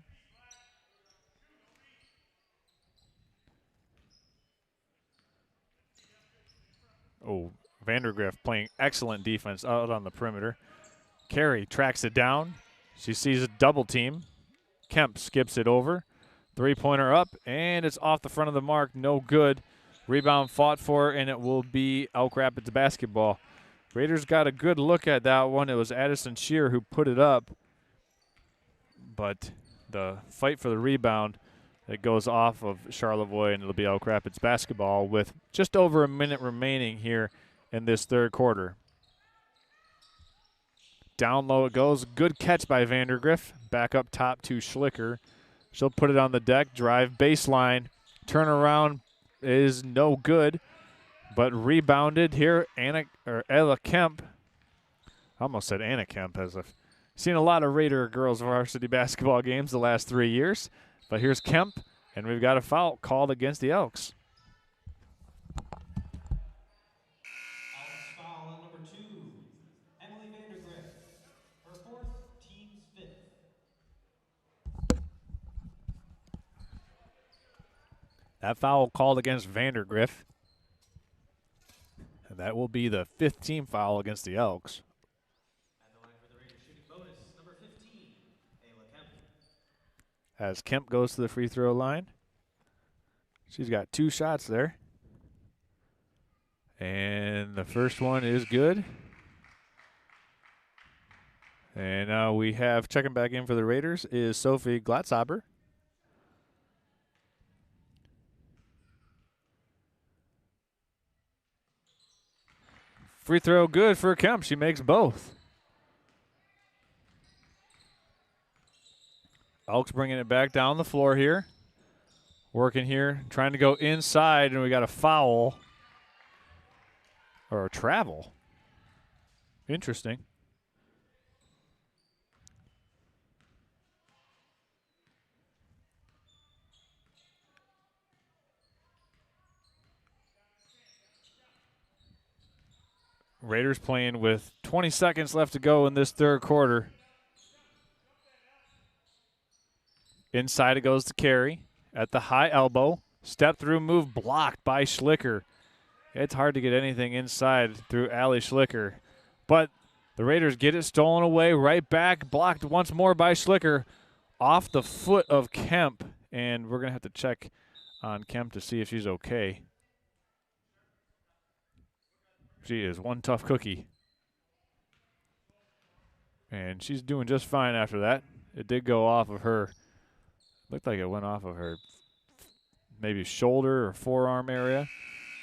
Oh, Vandergriff playing excellent defense out on the perimeter. Carey tracks it down. She sees a double team. Kemp skips it over. Three-pointer up, and it's off the front of the mark. No good. Rebound fought for, and it will be Elk Rapids basketball. Raiders got a good look at that one. It was Addison Shearer who put it up, but the fight for the rebound, it goes off of Charlevoix, and it'll be Elk Rapids basketball with just over a minute remaining here in this third quarter. Down low it goes. Good catch by Vandergriff. Back up top to Schlicker. She'll put it on the deck, drive baseline, turn around is no good, but rebounded here. Ella Kemp. I almost said Anna Kemp, as I've seen a lot of Raider girls varsity basketball games the last 3 years. But here's Kemp, and we've got a foul called against the Elks. Foul on number 2, Emily Vandergriff. Her fourth, team's fifth. That foul called against Vandergriff. And that will be the fifth team foul against the Elks. At the line for the Raiders shooting bonus, number 15, as Kemp goes to the free throw line. She's got 2 shots there. And the first one is good. And now we have checking back in for the Raiders is Sophie Glatzhaber. Free throw good for Kemp. She makes both. Elks bringing it back down the floor here. Working here, trying to go inside, and we got a foul. Or a travel. Interesting. Raiders playing with 20 seconds left to go in this third quarter. Inside it goes to Carey at the high elbow. Step through move blocked by Schlicker. It's hard to get anything inside through Allie Schlicker. But the Raiders get it stolen away, right back, blocked once more by Schlicker. Off the foot of Kemp. And we're going to have to check on Kemp to see if she's okay. She is one tough cookie. And she's doing just fine after that. It did go off of her. Looked like it went off of her maybe shoulder or forearm area.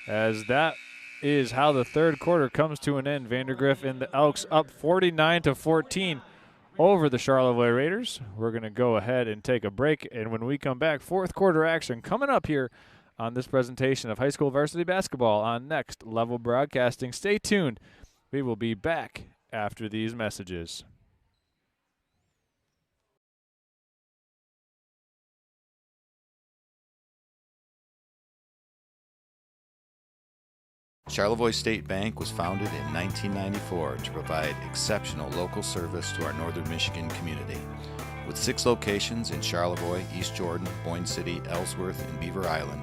As that is how the third quarter comes to an end. Vandergriff and the Elks up 49-14 over the Charlevoix Raiders. We're going to go ahead and take a break. And when we come back, fourth quarter action coming up here on this presentation of high school varsity basketball on Next Level Broadcasting. Stay tuned. We will be back after these messages. Charlevoix State Bank was founded in 1994 to provide exceptional local service to our northern Michigan community. With 6 locations in Charlevoix, East Jordan, Boyne City, Ellsworth, and Beaver Island,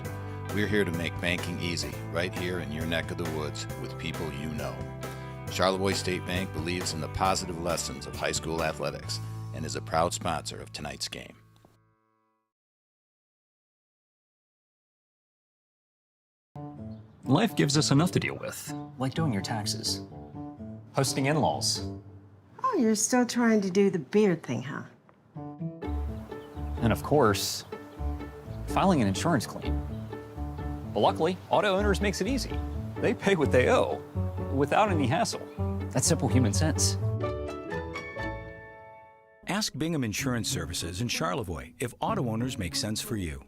we're here to make banking easy, right here in your neck of the woods, with people you know. Charlevoix State Bank believes in the positive lessons of high school athletics and is a proud sponsor of tonight's game. Life gives us enough to deal with, like doing your taxes, hosting in-laws, Oh, you're still trying to do the beard thing, huh? and of course, filing an insurance claim. But luckily, auto owners makes it easy. They pay what they owe without any hassle. That's simple human sense. Ask Bingham Insurance Services in Charlevoix if auto owners make sense for you.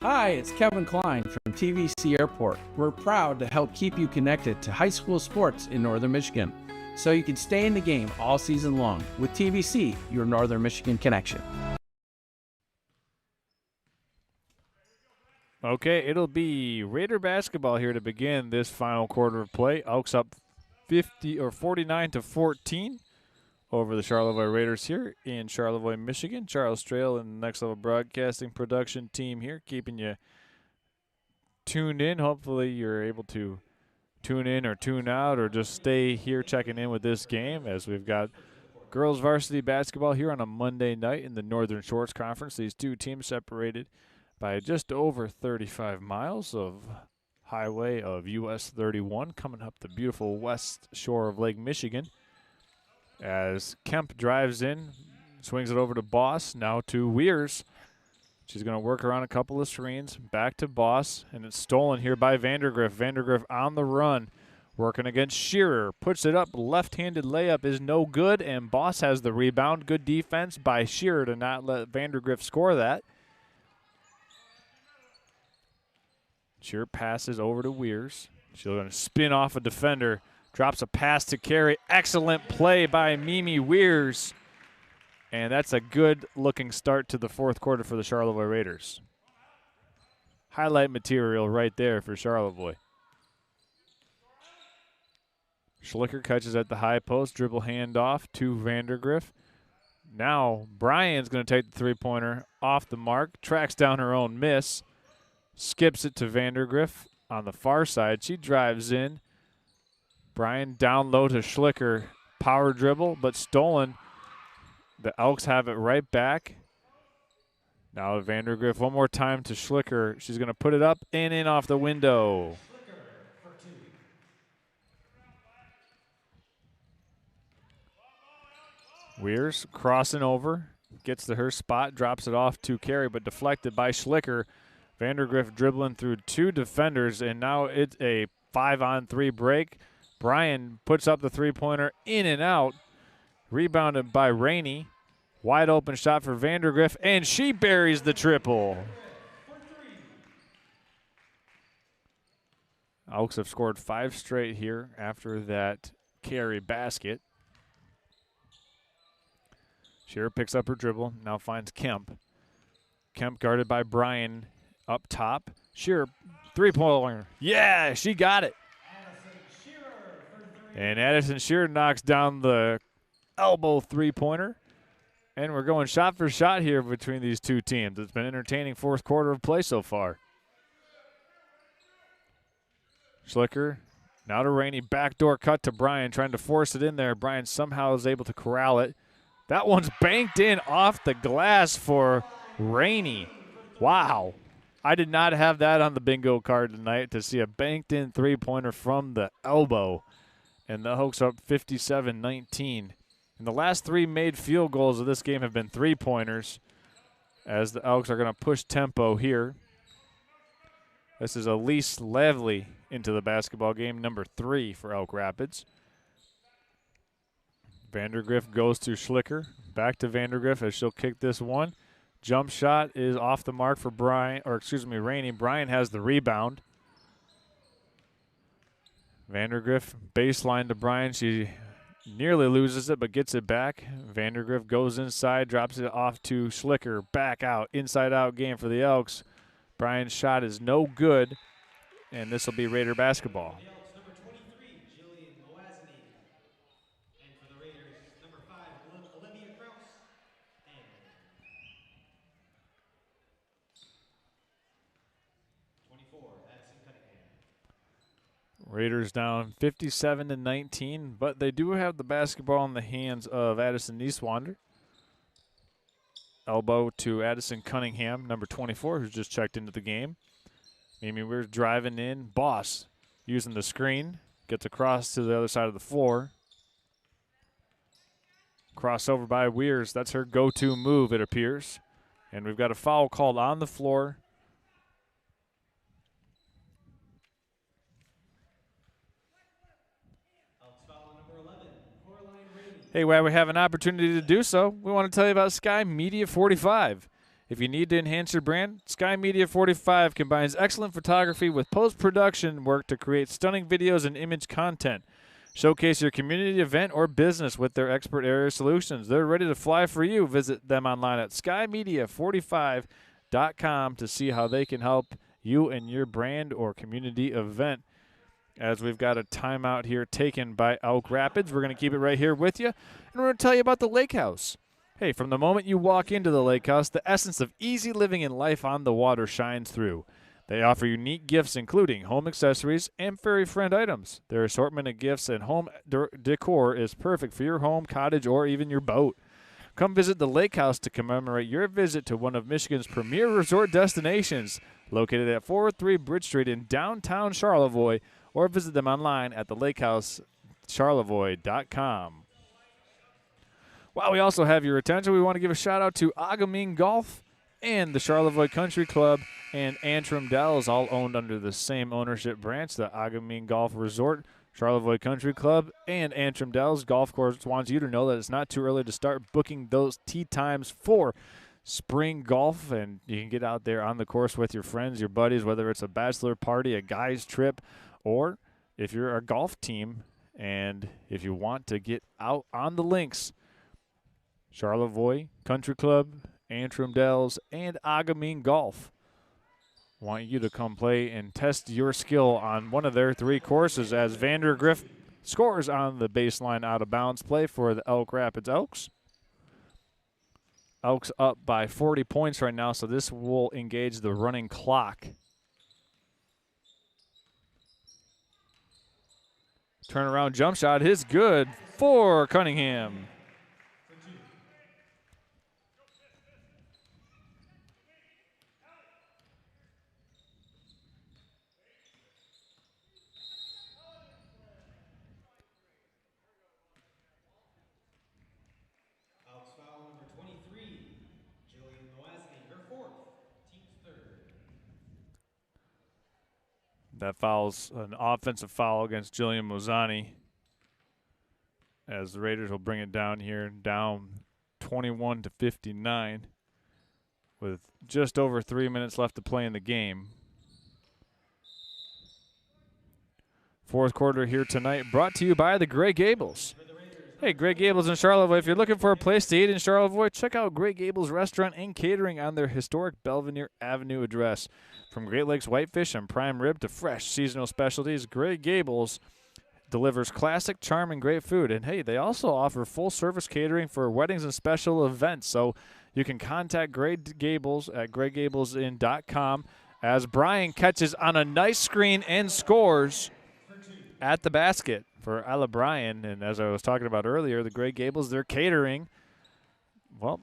Hi, it's Kevin Klein from TVC Airport. We're proud to help keep you connected to high school sports in Northern Michigan, so you can stay in the game all season long with TVC, your Northern Michigan connection. Okay, it'll be Raider basketball here to begin this final quarter of play. Elks up 49-14 over the Charlevoix Raiders here in Charlevoix, Michigan. Charles Trail and the Next Level Broadcasting production team here keeping you tuned in. Hopefully you're able to tune in or tune out or just stay here checking in with this game, as we've got girls varsity basketball here on a Monday night in the Northern Shores Conference. These two teams separated by just over 35 miles of highway of US 31 coming up the beautiful west shore of Lake Michigan. As Kemp drives in, swings it over to Boss, now to Weirs. She's going to work around a couple of screens, back to Boss, and it's stolen here by Vandergriff. Vandergriff on the run, working against Shearer. Puts it up, left-handed layup is no good, and Boss has the rebound. Good defense by Shearer to not let Vandergriff score that. Shearer passes over to Weirs. She's going to spin off a defender. Drops a pass to Carey. Excellent play by Mimi Weirs. And that's a good-looking start to the fourth quarter for the Charlevoix Raiders. Highlight material right there for Charlevoix. Schlicker catches at the high post. Dribble handoff to Vandergriff. Now Bryan's going to take the three-pointer off the mark. Tracks down her own miss. Skips it to Vandergriff on the far side. She drives in. Bryan down low to Schlicker. Power dribble, but stolen The Elks have it right back. Now Vandergriff one more time to Schlicker. She's going to put it up and in off the window. Weirs crossing over, gets to her spot, drops it off to Carey, but deflected by Schlicker. Vandergriff dribbling through 2 defenders, and now it's a 5-on-3 break. Bryan puts up the three-pointer, in and out. Rebounded by Rainey. Wide open shot for Vandergriff, and she buries the triple. Elks have scored 5 straight here after that Carey basket. Shearer picks up her dribble, now finds Kemp. Kemp guarded by Bryan up top. Shearer, three-pointer. Yeah, she got it. And Addison Shearer knocks down the elbow three-pointer. And we're going shot for shot here between these two teams. It's been an entertaining fourth quarter of play so far. Schlicker, now to Rainey. Backdoor cut to Bryan, trying to force it in there. Bryan somehow is able to corral it. That one's banked in off the glass for Rainey. Wow. I did not have that on the bingo card tonight to see a banked in three-pointer from the elbow. And the Hokies are up 57-19. And the last 3 made field goals of this game have been three-pointers, as the Elks are going to push tempo here. This is Elise Lively into the basketball game, number 3 for Elk Rapids. Vandergriff goes to Schlicker. Back to Vandergriff as she'll kick this one. Jump shot is off the mark for Rainey. Bryan has the rebound. Vandergriff baseline to Bryan. She nearly loses it, but gets it back. Vandergriff goes inside, drops it off to Schlicker. Back out, inside-out game for the Elks. Bryan's shot is no good, and this will be Raider basketball. The Elks, number 23, Jillian Loazny. And for the Raiders, number 5, Olivia Kraus. And 24, Addison Cunningham. Raiders down 57-19, but they do have the basketball in the hands of Addison Nieswander. Elbow to Addison Cunningham, number 24, who's just checked into the game. Amy Weirs driving in. Boss using the screen. Gets across to the other side of the floor. Crossover by Weirs. That's her go-to move, it appears. And we've got a foul called on the floor. Hey, while we have an opportunity to do so, we want to tell you about Sky Media 45. If you need to enhance your brand, Sky Media 45 combines excellent photography with post-production work to create stunning videos and image content. Showcase your community event or business with their expert area solutions. They're ready to fly for you. Visit them online at skymedia45.com to see how they can help you and your brand or community event. As we've got a timeout here taken by Elk Rapids, we're going to keep it right here with you, and we're going to tell you about the Lake House. Hey, from the moment you walk into the Lake House, the essence of easy living and life on the water shines through. They offer unique gifts including home accessories and fairy friend items. Their assortment of gifts and home decor is perfect for your home, cottage, or even your boat. Come visit the Lake House to commemorate your visit to one of Michigan's premier resort destinations, located at 403 Bridge Street in downtown Charlevoix, or visit them online at thelakehouscharlevoix.com. While we also have your attention, we want to give a shout-out to Agaming Golf and the Charlevoix Country Club and Antrim Dells, all owned under the same ownership branch, the Agaming Golf Resort, Charlevoix Country Club, and Antrim Dells Golf Course wants you to know that it's not too early to start booking those tee times for spring golf, and you can get out there on the course with your friends, your buddies, whether it's a bachelor party, a guy's trip, or if you're a golf team and if you want to get out on the links, Charlevoix Country Club, Antrim Dells, and Agaming Golf want you to come play and test your skill on one of their 3 courses as Vandergriff scores on the baseline out-of-bounds play for the Elk Rapids Elks. Elks up by 40 points right now, so this will engage the running clock. Turnaround jump shot is good for Cunningham. That foul's an offensive foul against Jillian Mozani, as the Raiders will bring it down here, down 21-59 with just over 3 minutes left to play in the game. Fourth quarter here tonight, brought to you by the Grey Gables. Hey, Grey Gables in Charlevoix. If you're looking for a place to eat in Charlevoix, check out Grey Gables Restaurant and Catering on their historic Belvedere Avenue address. From Great Lakes whitefish and prime rib to fresh seasonal specialties, Grey Gables delivers classic charm and great food. And, hey, they also offer full-service catering for weddings and special events. So you can contact Grey Gables at greygablesin.com as Brian catches on a nice screen and scores at the basket for Ella Bryan. And as I was talking about earlier, the Grey Gables, they're catering. Well,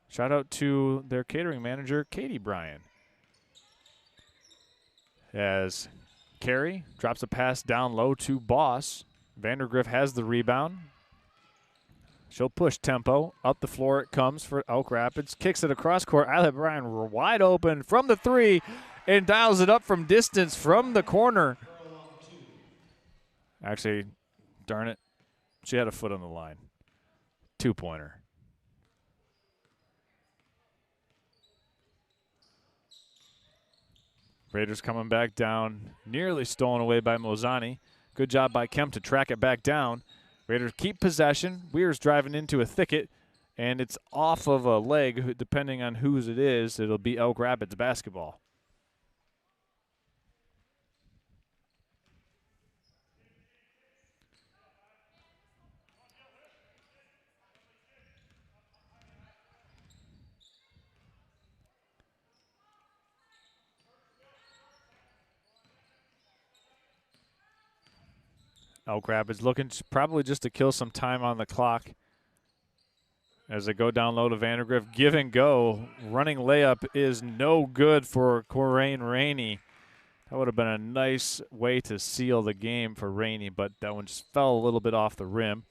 shout out to their catering manager, Katie Bryan. As Carey drops a pass down low to Boss. Vandergriff has the rebound. She'll push tempo. Up the floor it comes for Elk Rapids. Kicks it across court. Ella Bryan wide open from the three and dials it up from distance from the corner. Actually, darn it, she had a foot on the line. Two-pointer. Raiders coming back down, nearly stolen away by Mozani. Good job by Kemp to track it back down. Raiders keep possession. Weir's driving into a thicket, and it's off of a leg. Depending on whose it is, it'll be Elk Rapids basketball. Elk Rapids looking probably just to kill some time on the clock as they go down low to Vandergriff. Give and go. Running layup is no good for Corain Rainey. That would have been a nice way to seal the game for Rainey, but that one just fell a little bit off the rim.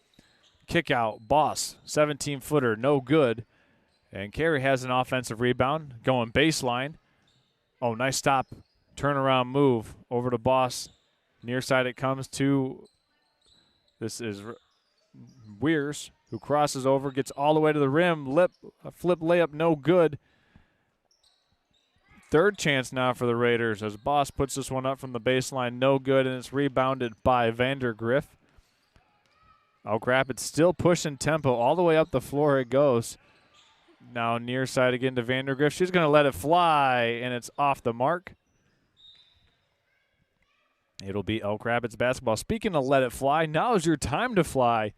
Kick out, Boss, 17-footer, no good. And Carey has an offensive rebound, going baseline. Oh, nice stop. Turnaround move over to Boss. Near side it comes to... This is Weirs, who crosses over, gets all the way to the rim. A flip layup, no good. Third chance now for the Raiders as Boss puts this one up from the baseline, no good, and it's rebounded by Vandergriff. Elk Rapids still pushing tempo. All the way up the floor it goes. Now near side again to Vandergriff. She's going to let it fly, and it's off the mark. It'll be Elk Rapids basketball. Speaking of let it fly, now is your time to fly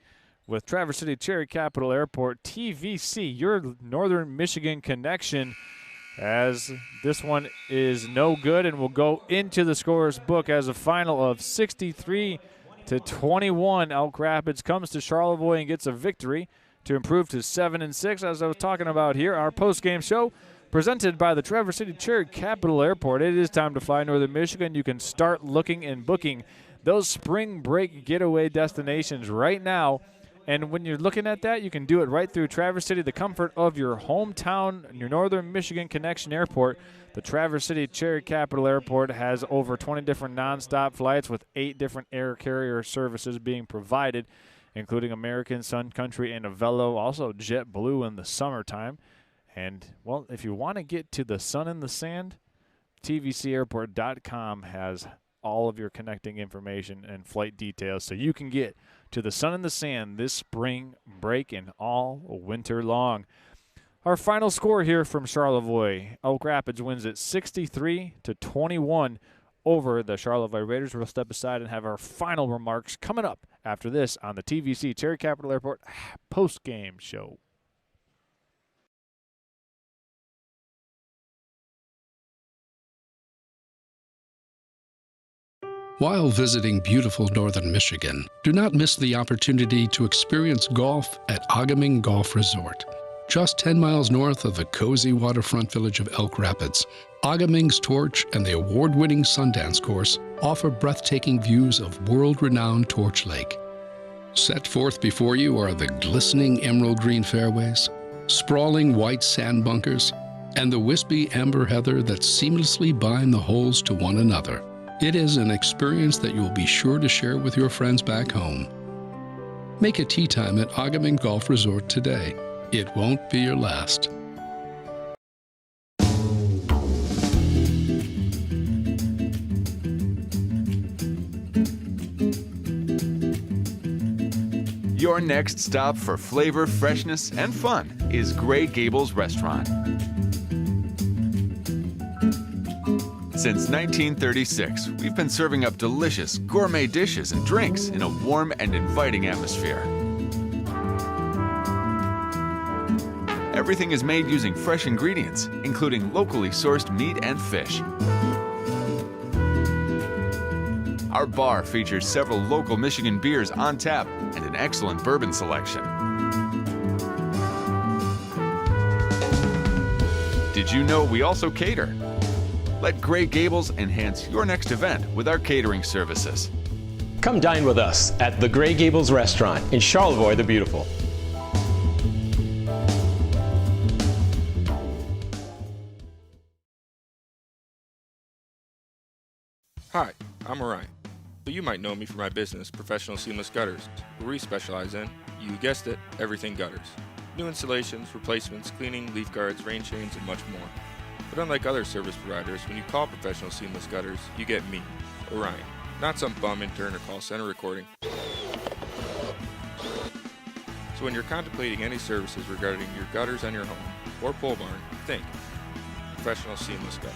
with Traverse City Cherry Capital Airport. TVC, your Northern Michigan connection, as this one is no good and will go into the scorer's book as a final of 63-21. Elk Rapids comes to Charlevoix and gets a victory to improve to 7-6. As I was talking about here, our post-game show presented by the Traverse City Cherry Capital Airport. It is time to fly Northern Michigan. You can start looking and booking those spring break getaway destinations right now. And when you're looking at that, you can do it right through Traverse City, the comfort of your hometown, your Northern Michigan Connection Airport. The Traverse City Cherry Capital Airport has over 20 different nonstop flights with 8 different air carrier services being provided, including American, Sun Country, and Avello, also JetBlue in the summertime. And, well, if you want to get to the sun and the sand, tvcairport.com has all of your connecting information and flight details so you can get to the sun and the sand this spring break and all winter long. Our final score here from Charlevoix. Elk Rapids wins it 63-21 over the Charlevoix Raiders. We'll step aside and have our final remarks coming up after this on the TVC Cherry Capital Airport post-game show. While visiting beautiful northern Michigan, do not miss the opportunity to experience golf at Agaming Golf Resort. Just 10 miles north of the cozy waterfront village of Elk Rapids, Agaming's Torch and the award-winning Sundance course offer breathtaking views of world-renowned Torch Lake. Set forth before you are the glistening emerald green fairways, sprawling white sand bunkers, and the wispy amber heather that seamlessly bind the holes to one another. It is an experience that you will be sure to share with your friends back home. Make a tea time at Agaming Golf Resort today. It won't be your last. Your next stop for flavor, freshness, and fun is Gray Gables Restaurant. Since 1936, we've been serving up delicious gourmet dishes and drinks in a warm and inviting atmosphere. Everything is made using fresh ingredients, including locally sourced meat and fish. Our bar features several local Michigan beers on tap and an excellent bourbon selection. Did you know we also cater? Let Gray Gables enhance your next event with our catering services. Come dine with us at the Gray Gables Restaurant in Charlevoix the Beautiful. Hi, I'm Orion, but you might know me for my business, Professional Seamless Gutters, where we specialize in, you guessed it, everything gutters. New installations, replacements, cleaning, leaf guards, rain chains, and much more. But unlike other service providers, when you call Professional Seamless Gutters, you get me, Orion, not some bum intern or call center recording. So when you're contemplating any services regarding your gutters on your home or pole barn, think Professional Seamless Gutters.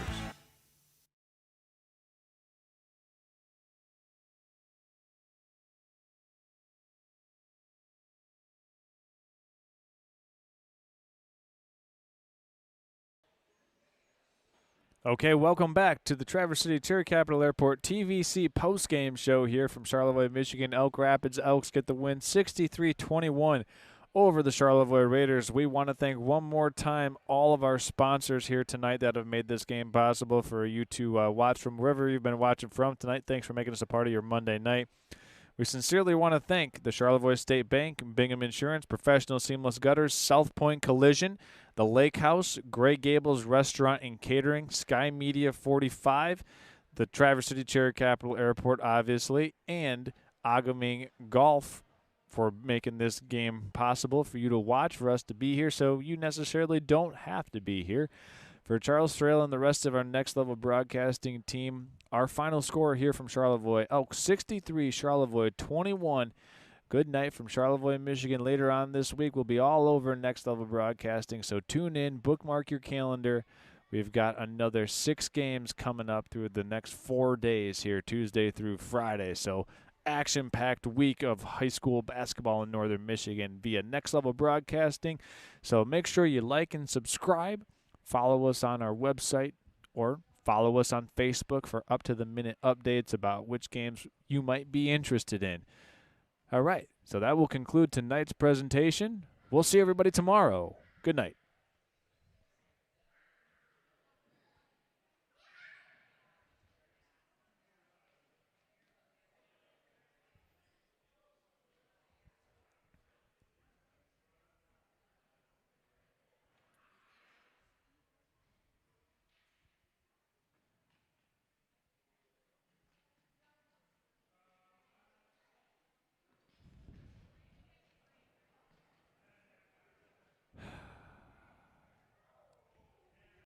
Okay, welcome back to the Traverse City Cherry Capital Airport TVC postgame show here from Charlevoix, Michigan. Elk Rapids Elks get the win 63-21 over the Charlevoix Raiders. We want to thank one more time all of our sponsors here tonight that have made this game possible for you to watch from wherever you've been watching from tonight. Thanks for making us a part of your Monday night. We sincerely want to thank the Charlevoix State Bank, Bingham Insurance, Professional Seamless Gutters, South Point Collision, the Lake House, Gray Gables Restaurant and Catering, Sky Media 45, the Traverse City Cherry Capital Airport, obviously, and Agaming Golf for making this game possible for you to watch, for us to be here, so you necessarily don't have to be here. For Charles Thrale and the rest of our Next Level Broadcasting team, our final score here from Charlevoix, Elks 63, Charlevoix 21. Good night from Charlevoix, Michigan. Later on this week, we'll be all over Next Level Broadcasting, so tune in, bookmark your calendar. We've got another 6 games coming up through the next 4 days here, Tuesday through Friday. So action-packed week of high school basketball in Northern Michigan via Next Level Broadcasting. So make sure you like and subscribe. Follow us on our website or follow us on Facebook for up-to-the-minute updates about which games you might be interested in. All right, so that will conclude tonight's presentation. We'll see everybody tomorrow. Good night.